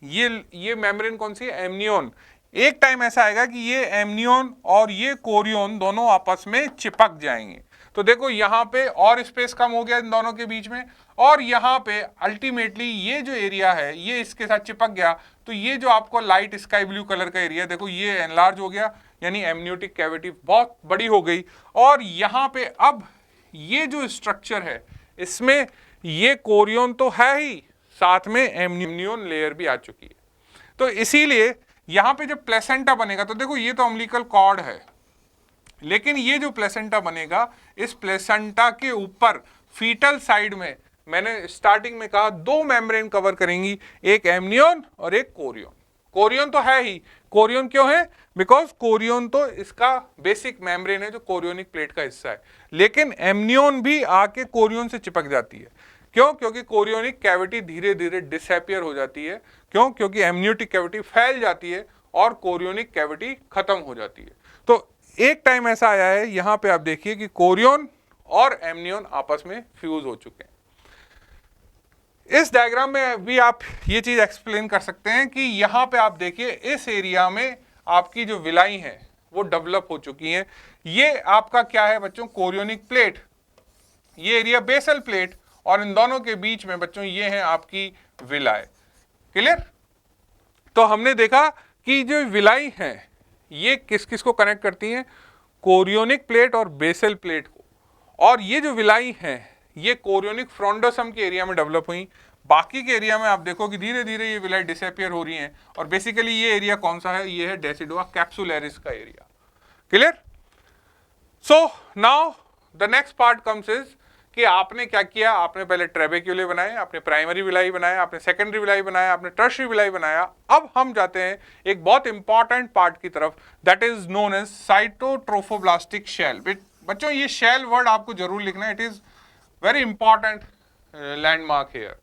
ये मेम्ब्रेन कौन सी है? एमनियोन। एक टाइम ऐसा आएगा कि ये एमनियोन और ये कोरियोन दोनों आपस में चिपक जाएंगे। तो देखो यहाँ पे और स्पेस कम हो गया इन दोनों के बीच में, और यहाँ पे अल्टीमेटली ये जो एरिया है ये इसके साथ चिपक गया। तो ये जो आपको लाइट स्काई ब्लू कलर का एरिया देखो ये एनलार्ज हो गया, यानी एमनियोटिक कैविटी बहुत बड़ी हो गई। और यहाँ पे अब ये जो स्ट्रक्चर है इसमें ये कोरियोन तो है ही, साथ में एमनियोन लेयर भी आ चुकी है। तो इसीलिए यहाँ पे जब प्लेसेंटा बनेगा तो देखो ये तो अम्बिलिकल कॉर्ड है, लेकिन ये जो प्लेसेंटा बनेगा इस प्लेसेंटा के ऊपर फीटल साइड में मैंने स्टार्टिंग में कहा दो मेम्ब्रेन कवर करेंगी, एक एमनियोन और एक कोरियोन। कोरियोन तो है ही, कोरियोन क्यों है? बिकॉज कोरियोन तो इसका बेसिक मेम्ब्रेन है जो कोरियोनिक प्लेट का हिस्सा है, लेकिन एमनियोन भी आके कोरियोन से चिपक जाती है। क्यों? क्योंकि कोरियोनिक कैविटी धीरे धीरे डिसअपियर हो जाती है। क्यों? क्योंकि एमनियोटिक कैविटी फैल जाती है और कोरियोनिक कैविटी खत्म हो जाती है। तो एक टाइम ऐसा आया है यहां पे आप देखिए कि कोरियोन और एमनियोन आपस में फ्यूज हो चुके हैं। इस डायग्राम में भी आप ये चीज एक्सप्लेन कर सकते हैं कि यहां पे आप देखिए इस एरिया में आपकी जो विलाई है वो डेवलप हो चुकी है। ये आपका क्या है बच्चों? कोरियोनिक प्लेट, ये एरिया बेसल प्लेट, और इन दोनों के बीच में बच्चों ये है आपकी विलाई। क्लियर? तो हमने देखा कि जो विलाई है ये किस किस को कनेक्ट करती हैं? कोरियोनिक प्लेट और बेसल प्लेट को। और ये जो विलाई है ये कोरियोनिक फ्रोंडोसम के एरिया में डेवलप हुई। बाकी के एरिया में आप देखो कि धीरे धीरे ये विलाई डिसअपियर हो रही हैं, और बेसिकली ये एरिया कौन सा है? ये है डेसिडुआ कैप्सुलरिस का area. Clear? So now the next part comes is कि आपने क्या किया? आपने पहले ट्रेबेक्यूले बनाए, आपने प्राइमरी विलाई बनाया, आपने सेकेंडरी विलाई बनाया, आपने टर्शियरी विलाई बनाया। अब हम जाते हैं एक बहुत इंपॉर्टेंट पार्ट की तरफ, that is known as cytotrophoblastic shell. बच्चों ये शेल वर्ड आपको जरूर लिखना है, it is very important landmark here.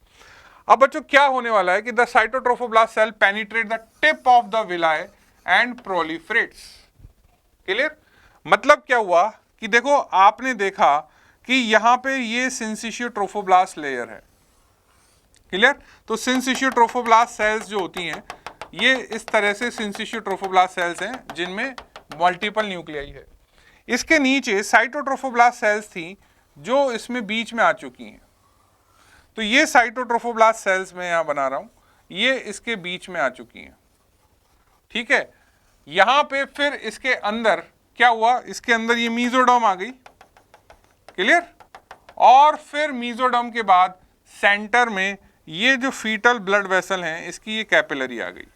अब बच्चों क्या होने वाला है कि the cytotrophoblast cell penetrate the tip of the villi and proliferates. Clear? मतलब क्या हुआ कि देखो आपने देखा कि यहां पे ये सिंसिशियोट्रोफोब्लास्ट लेयर है। क्लियर? तो सिंसिशियोट्रोफोब्लास्ट सेल्स जो होती हैं ये इस तरह से सिंसिशियोट्रोफोब्लास्ट सेल्स हैं जिनमें मल्टीपल न्यूक्लियाई है। इसके नीचे साइटोट्रोफोब्लास्ट सेल्स थी जो इसमें बीच में आ चुकी हैं। तो ये साइटोट्रोफोब्लास्ट सेल्स मैं यहां बना रहा हूं, ये इसके बीच में आ चुकी हैं। ठीक है? यहां पे फिर इसके अंदर क्या हुआ? इसके अंदर ये मीजोडर्म आ गई। क्लियर? और फिर मीजोडर्म के बाद सेंटर में ये जो फीटल ब्लड वेसल हैं इसकी ये कैपिलरी आ गई।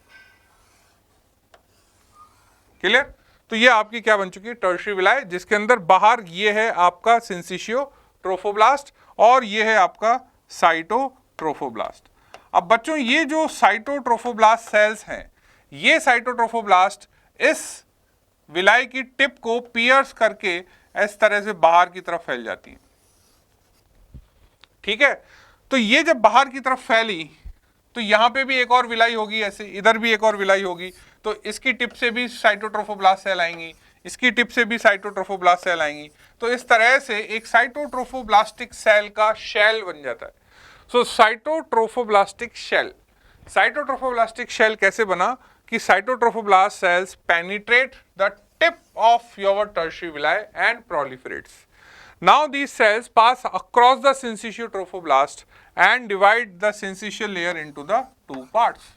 क्लियर? तो ये आपकी क्या बन चुकी है? टर्शियरी विलाई, जिसके अंदर बाहर ये है आपका सिंसिशियो ट्रोफोब्लास्ट और ये है आपका साइटोट्रोफोब्लास्ट। अब बच्चों ये जो साइटोट्रोफोब्लास्ट सेल्स हैं, ये साइटोट्रोफोब्लास्ट इस विलाई की टिप को पियर्स करके इस तरह से बाहर की तरफ फैल जाती है। ठीक है, तो ये जब बाहर की तरफ फैली तो यहां पे भी एक और विलाई होगी, ऐसे इधर भी एक और विलाई होगी, तो इसकी टिप से भी साइटोट्रोफोब्लास्ट सेल आएंगी, इसकी टिप से भी साइटोट्रोफोब्लास्ट सेल आएंगी। तो इस तरह से एक साइटोट्रोफोब्लास्टिक सेल का शेल बन जाता है। सो साइटोट्रोफोब्लास्टिक शेल, साइटोट्रोफोब्लास्टिक शेल कैसे बना कि cytotrophoblast cells penetrate the tip of your tertiary villi and proliferates. Now these cells pass across the syncytial trophoblast and divide the syncytial layer into the two parts.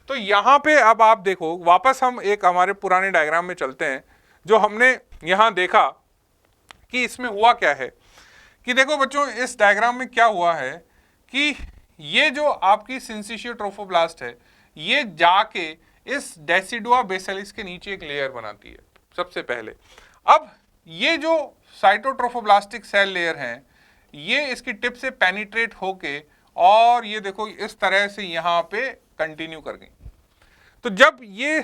तो यहाँ पे अब आप देखो, वापस हम एक हमारे पुराने डायग्राम में चलते हैं जो हमने यहाँ देखा कि इसमें हुआ क्या है। कि देखो बच्चों, इस डायग्राम में क्या हुआ है कि ये जो आपकी सिंसिशियो ट्रोफोब्लास्ट है, ये जाके इस डेसिडुआ बेसिलिस के नीचे एक लेयर बनाती है सबसे पहले। अब ये जो साइटोट्रोफोब्लास्टिक सेल लेयर हैं, ये इसकी टिप से पेनिट्रेट होके और ये देखो इस तरह से यहाँ पे कंटिन्यू कर गई। तो जब ये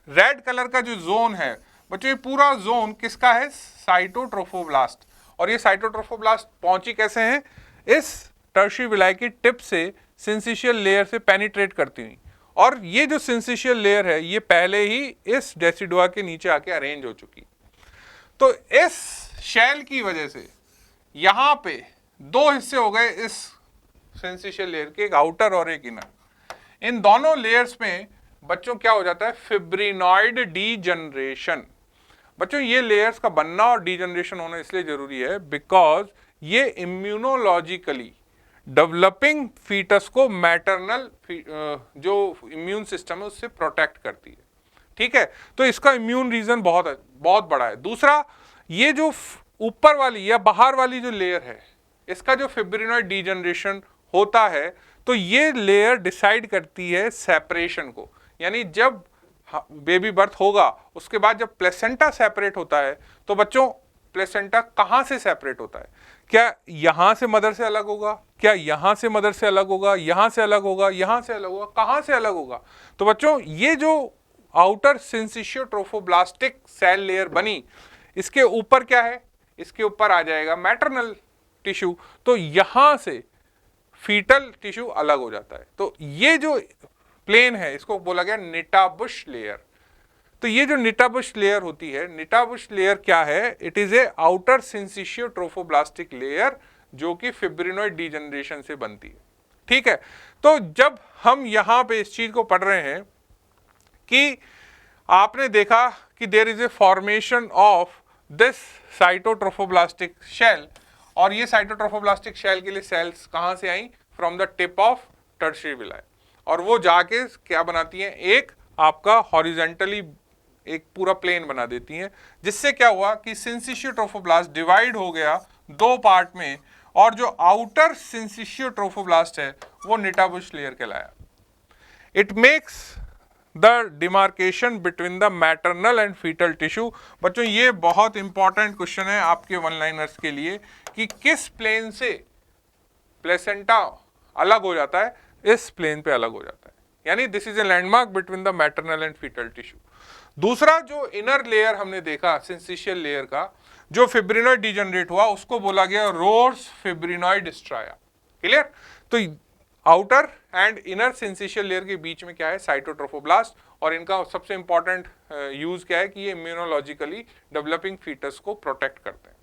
रेड कलर का जो जोन है बच्चों, ये पूरा जोन किसका है? साइटोट्रोफोब्लास्ट। और ये साइटोट्रोफोब्लास्ट पहुंची कैसे हैं? इस टर्शियरी विलाई की टिप से सिंसिशियल लेयर से पेनिट्रेट करती हुई। और ये जो सिंसिशियल लेयर है ये पहले ही इस डेसिडुआ के नीचे आके अरेंज हो चुकी। तो इस शेल की वजह से यहाँ पे दो हिस्से हो गए इस सिंसिशियल लेयर के, एक आउटर और एक इनर। इन दोनों लेयर्स में बच्चों क्या हो जाता है? Fibrinoid degeneration. बच्चों ये लेयर्स का बनना और डीजनरेशन होना इसलिए जरूरी है बिकॉज ये इम्यूनोलॉजिकली डेवलपिंग फीटस को मैटरनल जो इम्यून सिस्टम है उससे प्रोटेक्ट करती है। ठीक है, तो इसका इम्यून रीजन बहुत बड़ा है। दूसरा, ये जो ऊपर वाली या बाहर वाली जो लेयर है, इसका जो फिब्रिनॉइड डीजनरेशन होता है तो ये लेयर डिसाइड करती है सेपरेशन को। यानी जब बेबी बर्थ होगा उसके बाद जब प्लेसेंटा सेपरेट होता है तो बच्चों प्लेसेंटा कहाँ से सेपरेट होता है? क्या यहाँ से मदर से अलग होगा? क्या यहाँ से मदर से अलग होगा? यहाँ से अलग होगा? यहाँ से अलग होगा? कहाँ से अलग होगा? तो बच्चों ये जो outer syncytiotrophoblastic cell layer बनी, इसके ऊपर क्या है? इसके ऊपर आ जाएगा मैटरनल टिश्यू। तो यहाँ से फीटल टिश्यू अलग हो जाता है। तो ये जो प्लेन है इसको बोला गया निटाबुश लेयर। तो ये जो निटाबुश लेयर होती है, निटाबुश लेयर क्या है? It is A outer syncytio trophoblastic layer जो कि फिब्रिनॉइड डीजनरेशन से बनती है। ठीक है, तो जब हम यहाँ पे इस चीज को पढ़ रहे हैं कि आपने देखा कि there is a formation of this cytotrophoblastic shell, और ये साइटोट्रोफोब्लास्टिक शेल के लिए सेल्स कहाँ से आई? From the tip of tertiary villi. और वो जाके क्या बनाती हैं? एक आपका हॉरिजेंटली एक पूरा प्लेन बना देती हैं, जिससे क्या हुआ कि सिंसिशियो ट्रोफोब्लास्ट डिवाइड हो गया दो पार्ट में, और जो आउटर सिंसिशियो ट्रोफोब्लास्ट है वो निटाबुश लेयर कहलाया। It makes the demarcation between the maternal and fetal tissue. बच्चों ये बहुत इंपॉर्टेंट क्वेश्चन है आपके वन लाइनर्स के लिए कि किस प्लेन से प्लेसेंटा अलग हो जाता है? इस प्लेन पे अलग हो जाता है। यानी this is a landmark between the maternal and fetal tissue. दूसरा जो इनर लेयर हमने देखा सिंसिशियल लेयर का, जो फिब्रिनॉइड डीजनरेट हुआ, उसको बोला गया रोर्स फिब्रिनॉइड स्ट्राया। क्लियर? तो outer and inner syncytial layer के बीच में क्या है? साइटोट्रोफोब्लास्ट। और इनका सबसे इंपॉर्टेंट यूज क्या है कि ये इम्यूनोलॉजिकली डेवलपिंग फीटस को प्रोटेक्ट करते हैं।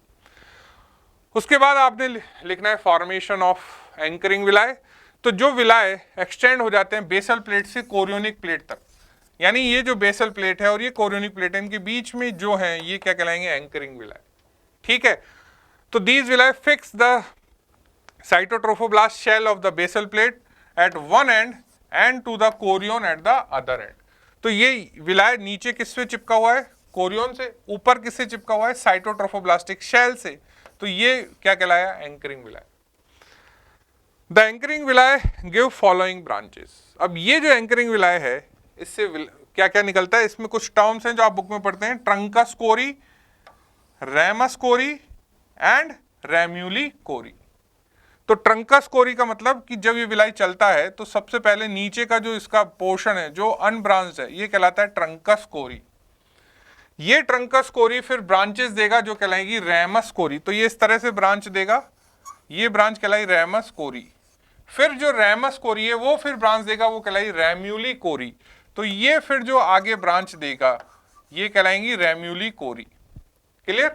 उसके बाद आपने लिखना है फॉर्मेशन ऑफ एंकरिंग विलाई। तो जो विलाय एक्सटेंड हो जाते हैं बेसल प्लेट से कोरियोनिक प्लेट तक, यानी ये जो बेसल प्लेट है और ये कोरियोनिक प्लेट है, इनके बीच में जो है ये क्या कहलाएंगे? Anchoring villi. ठीक है, तो these villi fix the cytotrophoblast shell of the basal plate at one end and to the chorion at the other end. तो ये विलाय नीचे किससे चिपका हुआ है? कोरियोन से। ऊपर किससे चिपका हुआ है? साइटोट्रोफोब्लास्टिक शेल से। तो ये क्या कहलाया? Anchoring विलाय। The anchoring विलाय give following branches. अब ये जो एंकरिंग विलाय है इससे क्या क्या निकलता है? इसमें कुछ टर्म्स हैं जो आप बुक में पढ़ते हैं, truncus chorii, ramus chorii and ramuli chorii. तो ट्रंकस कोरी का मतलब कि जब ये विलाई चलता है तो सबसे पहले नीचे का जो इसका पोर्शन है जो अनब्रांच्ड है ये कहलाता है ट्रंकस कोरी। ये ट्रंकस कोरी फिर ब्रांचेस देगा जो कहलाएगी रैमस कोरी। तो ये इस तरह से ब्रांच देगा, ये ब्रांच कहलाई रैमस कोरी। फिर जो रैमस कोरी है वो फिर ब्रांच देगा, वो कहलाई रैम्यूली कोरी। तो ये फिर जो आगे ब्रांच देगा ये कहलाएंगी रैम्यूली कोरी। क्लियर?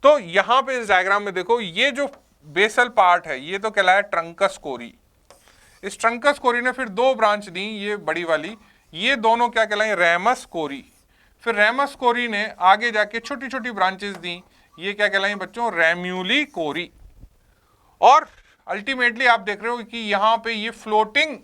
तो यहां पे इस डायग्राम में देखो ये जो बेसल पार्ट है ये तो कहलाया ट्रंकस कोरी। इस ट्रंकस कोरी ने फिर दो ब्रांच दी, ये बड़ी वाली, ये दोनों क्या कहलाई रैमस कोरी। फिर रैमस कोरी ने आगे जाके छोटी छोटी ब्रांचेस दी, ये क्या कहलाई बच्चों रैम्यूली कोरी। और अल्टीमेटली आप देख रहे हो कि यहां पे ये फ्लोटिंग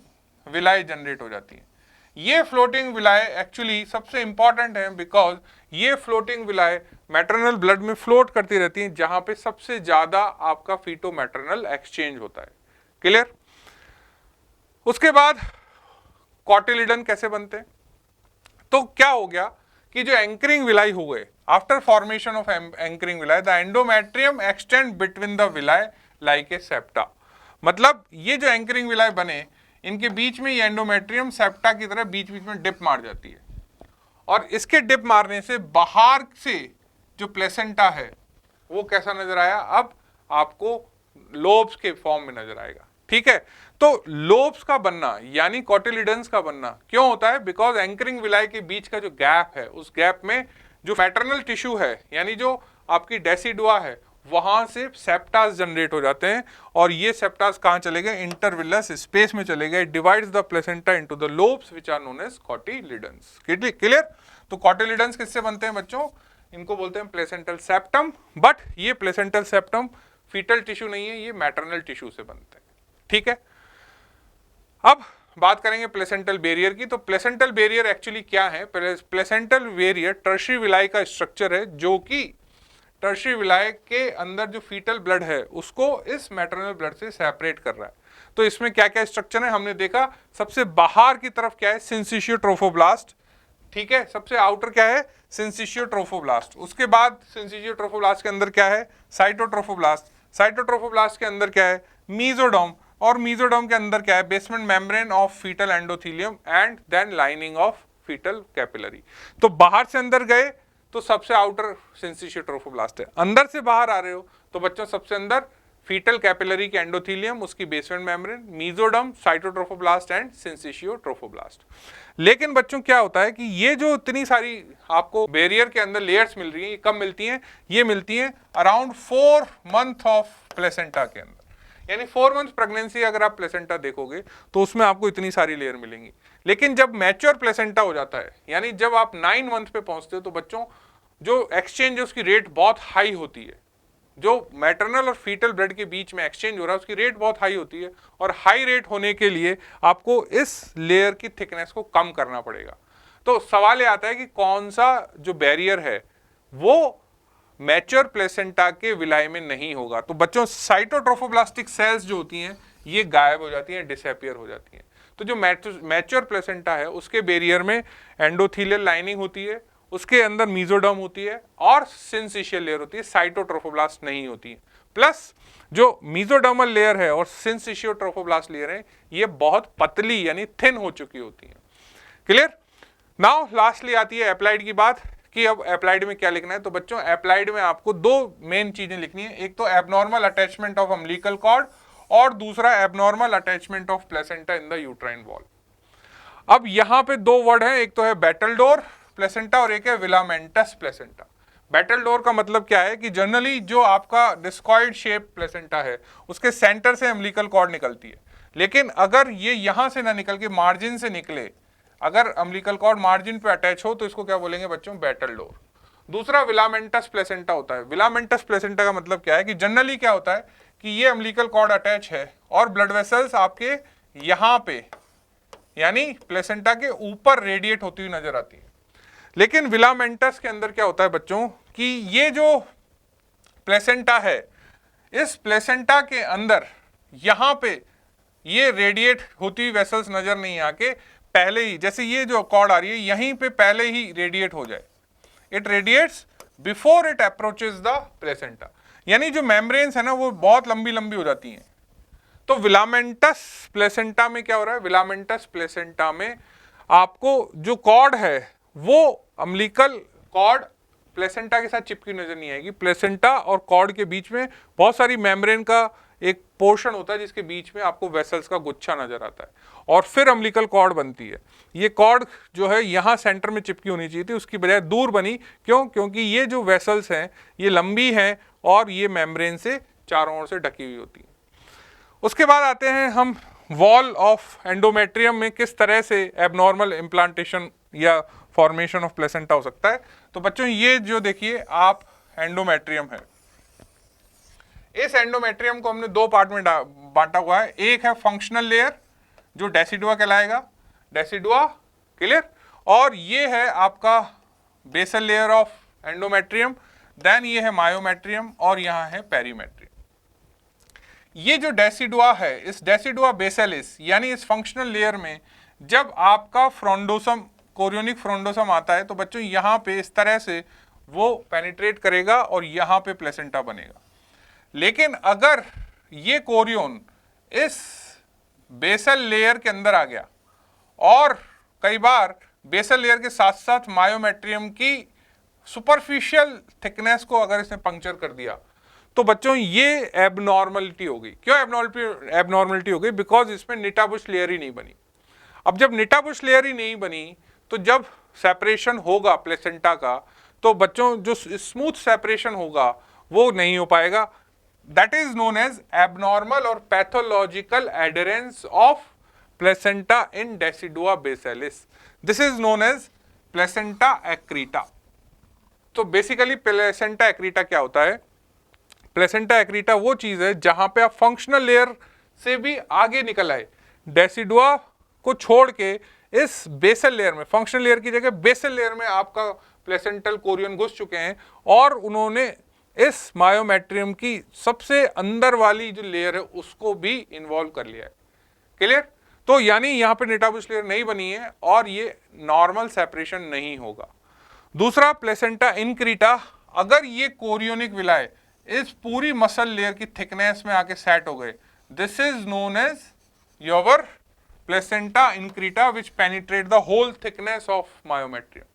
विलाय जनरेट हो जाती है। ये फ्लोटिंग विलाय एक्चुअली सबसे इंपॉर्टेंट है बिकॉज ये फ्लोटिंग विलाय मैटरनल ब्लड में फ्लोट करती रहती है जहां पे सबसे ज्यादा आपका फीटो मैटरनल एक्सचेंज होता है। क्लियर? उसके बाद कॉटिलिडन कैसे बनते हैं? तो क्या हो गया कि जो एंकरिंग विलाई हुए after formation of anchoring villi the endometrium extend between the villi like a septa. मतलब ये जो एंकरिंग विलाई बने इनके बीच में ये एंडोमेट्रियम सेप्टा की तरह बीच बीच में डिप मार जाती है और इसके डिप मारने से बाहर से जो प्लेसेंटा है वो कैसा नजर आया? अब आपको लोब्स के फॉर्म में नजर आएगा। ठीक है? तो लोब्स का बनना यानी कॉटिलिडन्स का बनना क्यों होता है? बिकॉज एंकरिंग विलाई के बीच का जो गैप है उस गैप में जो मैटरनल टिश्यू है यानी जो आपकी डेसिडुआ है वहां से सेप्टास जनरेट हो जाते हैं और ये सेप्टास कहां चले गए? इंटरविलस स्पेस में चले गए। Divides the placenta into the lobes which are known as cotyledons. Clear? तो कॉटिलिडन्स किससे बनते हैं बच्चों? इनको बोलते हैं प्लेसेंटल सेप्टम। बट ये प्लेसेंटल सेप्टम फीटल टिश्यू नहीं है, ये मैटरनल टिश्यू से बनते हैं। ठीक है? अब बात करेंगे प्लेसेंटल बैरियर की। तो प्लेसेंटल बैरियर एक्चुअली क्या है? प्लेसेंटल बैरियर टर्शियरी विलाई का स्ट्रक्चर है जो कि टर्शियरी विलाई के अंदर जो फीटल ब्लड है उसको इस मैटरनल ब्लड से सेपरेट कर रहा है। तो इसमें क्या क्या स्ट्रक्चर है हमने देखा। सबसे बाहर की तरफ क्या है? Syncytio trophoblast. ठीक है? सबसे आउटर क्या है? Syncytio trophoblast. उसके बाद सिंसिशियो ट्रोफोब्लास्ट के अंदर क्या है? साइटोट्रोफोब्लास्ट। साइटोट्रोफोब्लास्ट के अंदर क्या है? मीजोडर्म। और मीजोडर्म के अंदर क्या है? Basement membrane of fetal endothelium and then lining of fetal capillary. तो बाहर से अंदर गए तो सबसे आउटर सिंसिशियो ट्रोफोब्लास्ट है। अंदर से बाहर आ रहे हो तो बच्चों सबसे अंदर फीटल कैपिलरी के एंडोथेलियम, उसकी basement membrane, mesoderm, cytotrophoblast and syncytio trophoblast. लेकिन बच्चों क्या होता है कि ये जो इतनी सारी आपको बैरियर के अंदर लेयर्स मिल रही हैं, ये कब मिलती हैं? ये मिलती हैं अराउंड 4 मंथ ऑफ प्लेसेंटा के अंदर। यानी 4 मंथ प्रेगनेंसी अगर आप प्लेसेंटा देखोगे तो उसमें आपको इतनी सारी लेयर मिलेंगी। लेकिन जब मैच्योर प्लेसेंटा हो जाता है यानी जब आप 9 मंथ पे पहुंचते हो तो बच्चों जो एक्सचेंज है उसकी रेट बहुत हाई होती है। जो मैटरनल और फीटल ब्लड के बीच में एक्सचेंज हो रहा है उसकी रेट बहुत हाई होती है और हाई रेट होने के लिए आपको इस लेयर की थिकनेस को कम करना पड़ेगा। तो सवाल ये आता है कि कौन सा जो बैरियर है वो मैच्योर प्लेसेंटा के विलाई में नहीं होगा। तो बच्चों साइटोट्रोफोब्लास्टिक सेल्स जो होती हैं ये गायब हो जाती हैं, डिसअपीयर हो जाती हैं। तो जो मैच्योर प्लेसेंटा है उसके बैरियर में एंडोथेलियल लाइनिंग होती है, उसके अंदर मीजोडर्म होती है और सिंसिशियल लेयर होती है, साइटोट्रोफोब्लास्ट नहीं होती है। प्लस जो मीजोडर्मल लेयर है और सिंसिशियो ट्रोफोब्लास्ट लेयर है ये बहुत पतली यानी थिन हो चुकी होती है। क्लियर? नाउ लास्टली आती है एप्लाइड की बात कि अब एप्लाइड में क्या लिखना है। तो बच्चों एप्लाइड में आपको 2 मेन चीजें लिखनी है, एक तो abnormal attachment of umbilical cord और दूसरा abnormal attachment of placenta in the uterine wall. अब यहां पे 2 वर्ड है, एक तो है बैटलडोर प्लेसेंटा और एक है विलामेंटस प्लेसेंटा। बैटलडोर का मतलब क्या है कि जनरली जो आपका डिस्कॉइड शेप प्लेसेंटा है उसके सेंटर से अम्बिलिकल कॉर्ड निकलती है, लेकिन अगर ये यहां से ना निकल के मार्जिन से निकले, अगर अम्बिलिकल कॉर्ड मार्जिन पे अटैच हो तो इसको क्या बोलेंगे बच्चों? बैटलडोर। दूसरा विलामेंटस प्लेसेंटा होता है। विलामेंटस प्लेसेंटा का मतलब क्या है कि जनरली क्या होता है कि ये अम्बिलिकल कॉर्ड अटैच है और ब्लड वेसल्स आपके यहां पे यानी प्लेसेंटा के ऊपर रेडिएट होती हुई नजर आती है। लेकिन विलामेंटस के अंदर क्या होता है बच्चों कि ये जो प्लेसेंटा है इस प्लेसेंटा के अंदर यहां पे ये रेडिएट होती हुई वेसल्स नजर नहीं आके पहले ही, जैसे ये जो कॉर्ड आ रही है यहीं पे पहले ही रेडिएट हो जाए, it radiates before it approaches the placenta. यानी जो मेम्ब्रेन्स है ना वो बहुत लंबी लंबी हो जाती हैं। तो विलामेंटस प्लेसेंटा में क्या हो रहा है, विलामेंटस प्लेसेंटा में आपको जो कॉर्ड है वो अम्बिलिकल कॉर्ड प्लेसेंटा के साथ चिपकी नजर नहीं आएगी। प्लेसेंटा और कॉर्ड के बीच में बहुत सारी मेम्ब्रेन का एक पोर्शन होता है जिसके बीच में आपको वेसल्स का गुच्छा नजर आता है और फिर अम्बिलिकल कॉर्ड बनती है। ये कॉर्ड जो है यहाँ सेंटर में चिपकी होनी चाहिए थी, उसकी बजाय दूर बनी। क्यों? क्योंकि ये जो वेसल्स हैं ये लंबी हैं और ये मेम्ब्रेन से चारों ओर से ढकी हुई होती है। उसके बाद आते हैं हम वॉल ऑफ एंडोमेट्रियम में किस तरह से एबनॉर्मल इम्प्लांटेशन या फॉर्मेशन ऑफ प्लेसेंटा हो सकता है। तो बच्चों ये जो देखिए आप एंडोमेट्रियम है, इस एंडोमेट्रियम को हमने दो पार्ट में बांटा हुआ है। एक है फंक्शनल लेयर जो डेसिडुआ कहलाएगा, डेसिडुआ, क्लियर, और ये है आपका basal layer of endometrium, then ये है मायोमेट्रियम और यहाँ है पेरीमेट्रियम। ये जो डेसिडुआ है, इस डेसिडुआ बेसेलिस यानी इस फंक्शनल लेयर में जब आपका फ्रोंडोसम, कोरियोनिक फ्रोंडोसम आता है तो बच्चों यहाँ पे इस तरह से वो पेनिट्रेट करेगा और यहाँ पे प्लेसेंटा बनेगा। लेकिन अगर ये कोरियोन इस बेसल लेयर के अंदर आ गया और कई बार बेसल लेयर के साथ साथ मायोमेट्रियम की सुपरफिशियल थिकनेस को अगर इसने पंक्चर कर दिया तो बच्चों ये एबनॉर्मलिटी हो गई। क्यों एबनॉर्मलिटी हो गई? बिकॉज इसमें निटाबुश लेयर ही नहीं बनी। अब जब निटाबुश लेयर ही नहीं बनी तो जब सेपरेशन होगा प्लेसेंटा का तो बच्चों जो स्मूथ सेपरेशन होगा वो नहीं हो पाएगा। That is known as abnormal और pathological adherence of placenta in decidua basalis. This is known as placenta accreta. तो बेसिकली प्लेसेंटा एक्रीटा क्या होता है? प्लेसेंटा एक्रीटा वो चीज है जहां पे आप फंक्शनल लेयर से भी आगे निकल आए, डेसिडुआ को छोड़ के इस बेसल लेयर में, फंक्शनल लेयर की जगह बेसल लेयर में आपका प्लेसेंटल कोरियन घुस चुके हैं और उन्होंने इस मायोमेट्रियम की सबसे अंदर वाली जो लेयर है उसको भी इन्वॉल्व कर लिया है। क्लियर? तो यानी यहाँ पे निटाबुस लेयर नहीं बनी है और ये नॉर्मल सेपरेशन नहीं होगा। दूसरा प्लेसेंटा इनक्रीटा, अगर ये कोरियोनिक विलाय इस पूरी मसल लेयर की थिकनेस में आके सेट हो गए, this is known as your placenta increta which penetrate the whole thickness of myometrium.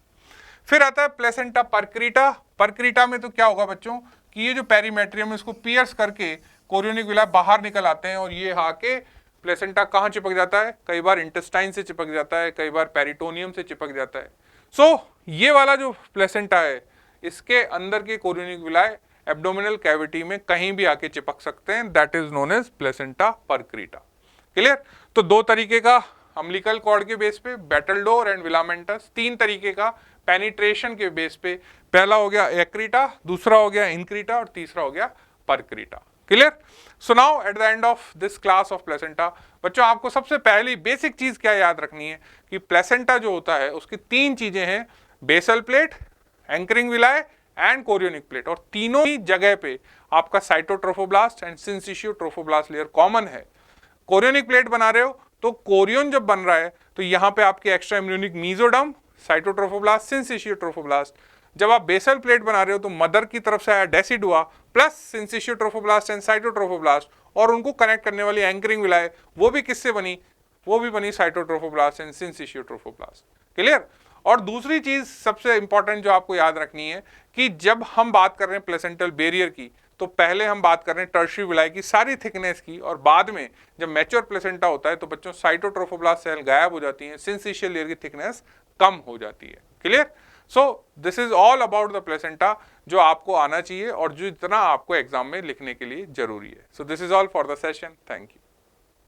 फिर आता है प्लेसेंटा परक्रीटा। परक्रीटा में तो क्या होगा बच्चों कि ये जो पेरीमेट्रियम है इसको पियर्स करके कोरियोनिक विलाय बाहर निकल आते हैं और ये आके प्लेसेंटा कहाँ चिपक जाता है? कई बार इंटेस्टाइन से चिपक जाता है, कई बार पेरिटोनियम से चिपक जाता है। सो ये वाला जो प्लेसेंटा है इसके अंदर के कोरियोनिक विलाय एब्डोमिनल कैविटी में कहीं भी आके चिपक सकते हैं। That is known as placenta percreta. Clear? तो दो तरीके का अम्बिलिकल कॉर्ड के बेस पे, बैटलडोर एंड विलामेंटस, तीन तरीके का पेनिट्रेशन के बेस पे। पहला हो गया एक्रीटा, दूसरा हो गया इनक्रीटा और तीसरा हो गया percreta. Clear? So now at the end of this class of placenta बच्चों आपको सबसे पहली बेसिक चीज क्या याद रखनी है कि प्लेसेंटा जो होता है उसकी तीन चीजें हैं, basal plate, anchoring villi and chorionic plate, और तीनों ही जगह पे आपका cytotrophoblast and syncytiotrophoblast layer common है। कोरियोनिक प्लेट बना रहे हो तो कोरियन जब बन रहा है तो यहाँ पे आपके एक्स्ट्रा इम्यूनिक मीजोडर्म, साइटोट्रोफोब्लास्ट, सिंसिशियो ट्रोफोब्लास्ट। जब आप बेसल प्लेट बना रहे हो तो मदर की तरफ से आया decidua plus syncytio trophoblast and cytotrophoblast, और उनको कनेक्ट करने वाली एंकरिंग विलाय वो भी किससे बनी? वो भी बनी cytotrophoblast and syncytio trophoblast. Clear? और दूसरी चीज सबसे इंपॉर्टेंट जो आपको याद रखनी है कि जब हम बात कर रहे हैं प्लेसेंटल बैरियर की तो पहले हम बात कर रहे हैं टर्शियरी विलाय की सारी थिकनेस की, और बाद में जब मैच्योर प्लेसेंटा होता है तो बच्चों साइटोट्रोफोब्लास्ट सेल गायब हो जाती हैं, सिंसिशियल लेयर की थिकनेस कम हो जाती है। Clear? So this is all about the placenta जो आपको आना चाहिए और जो इतना आपको एग्जाम में लिखने के लिए जरूरी है। So this is all for the session. Thank you.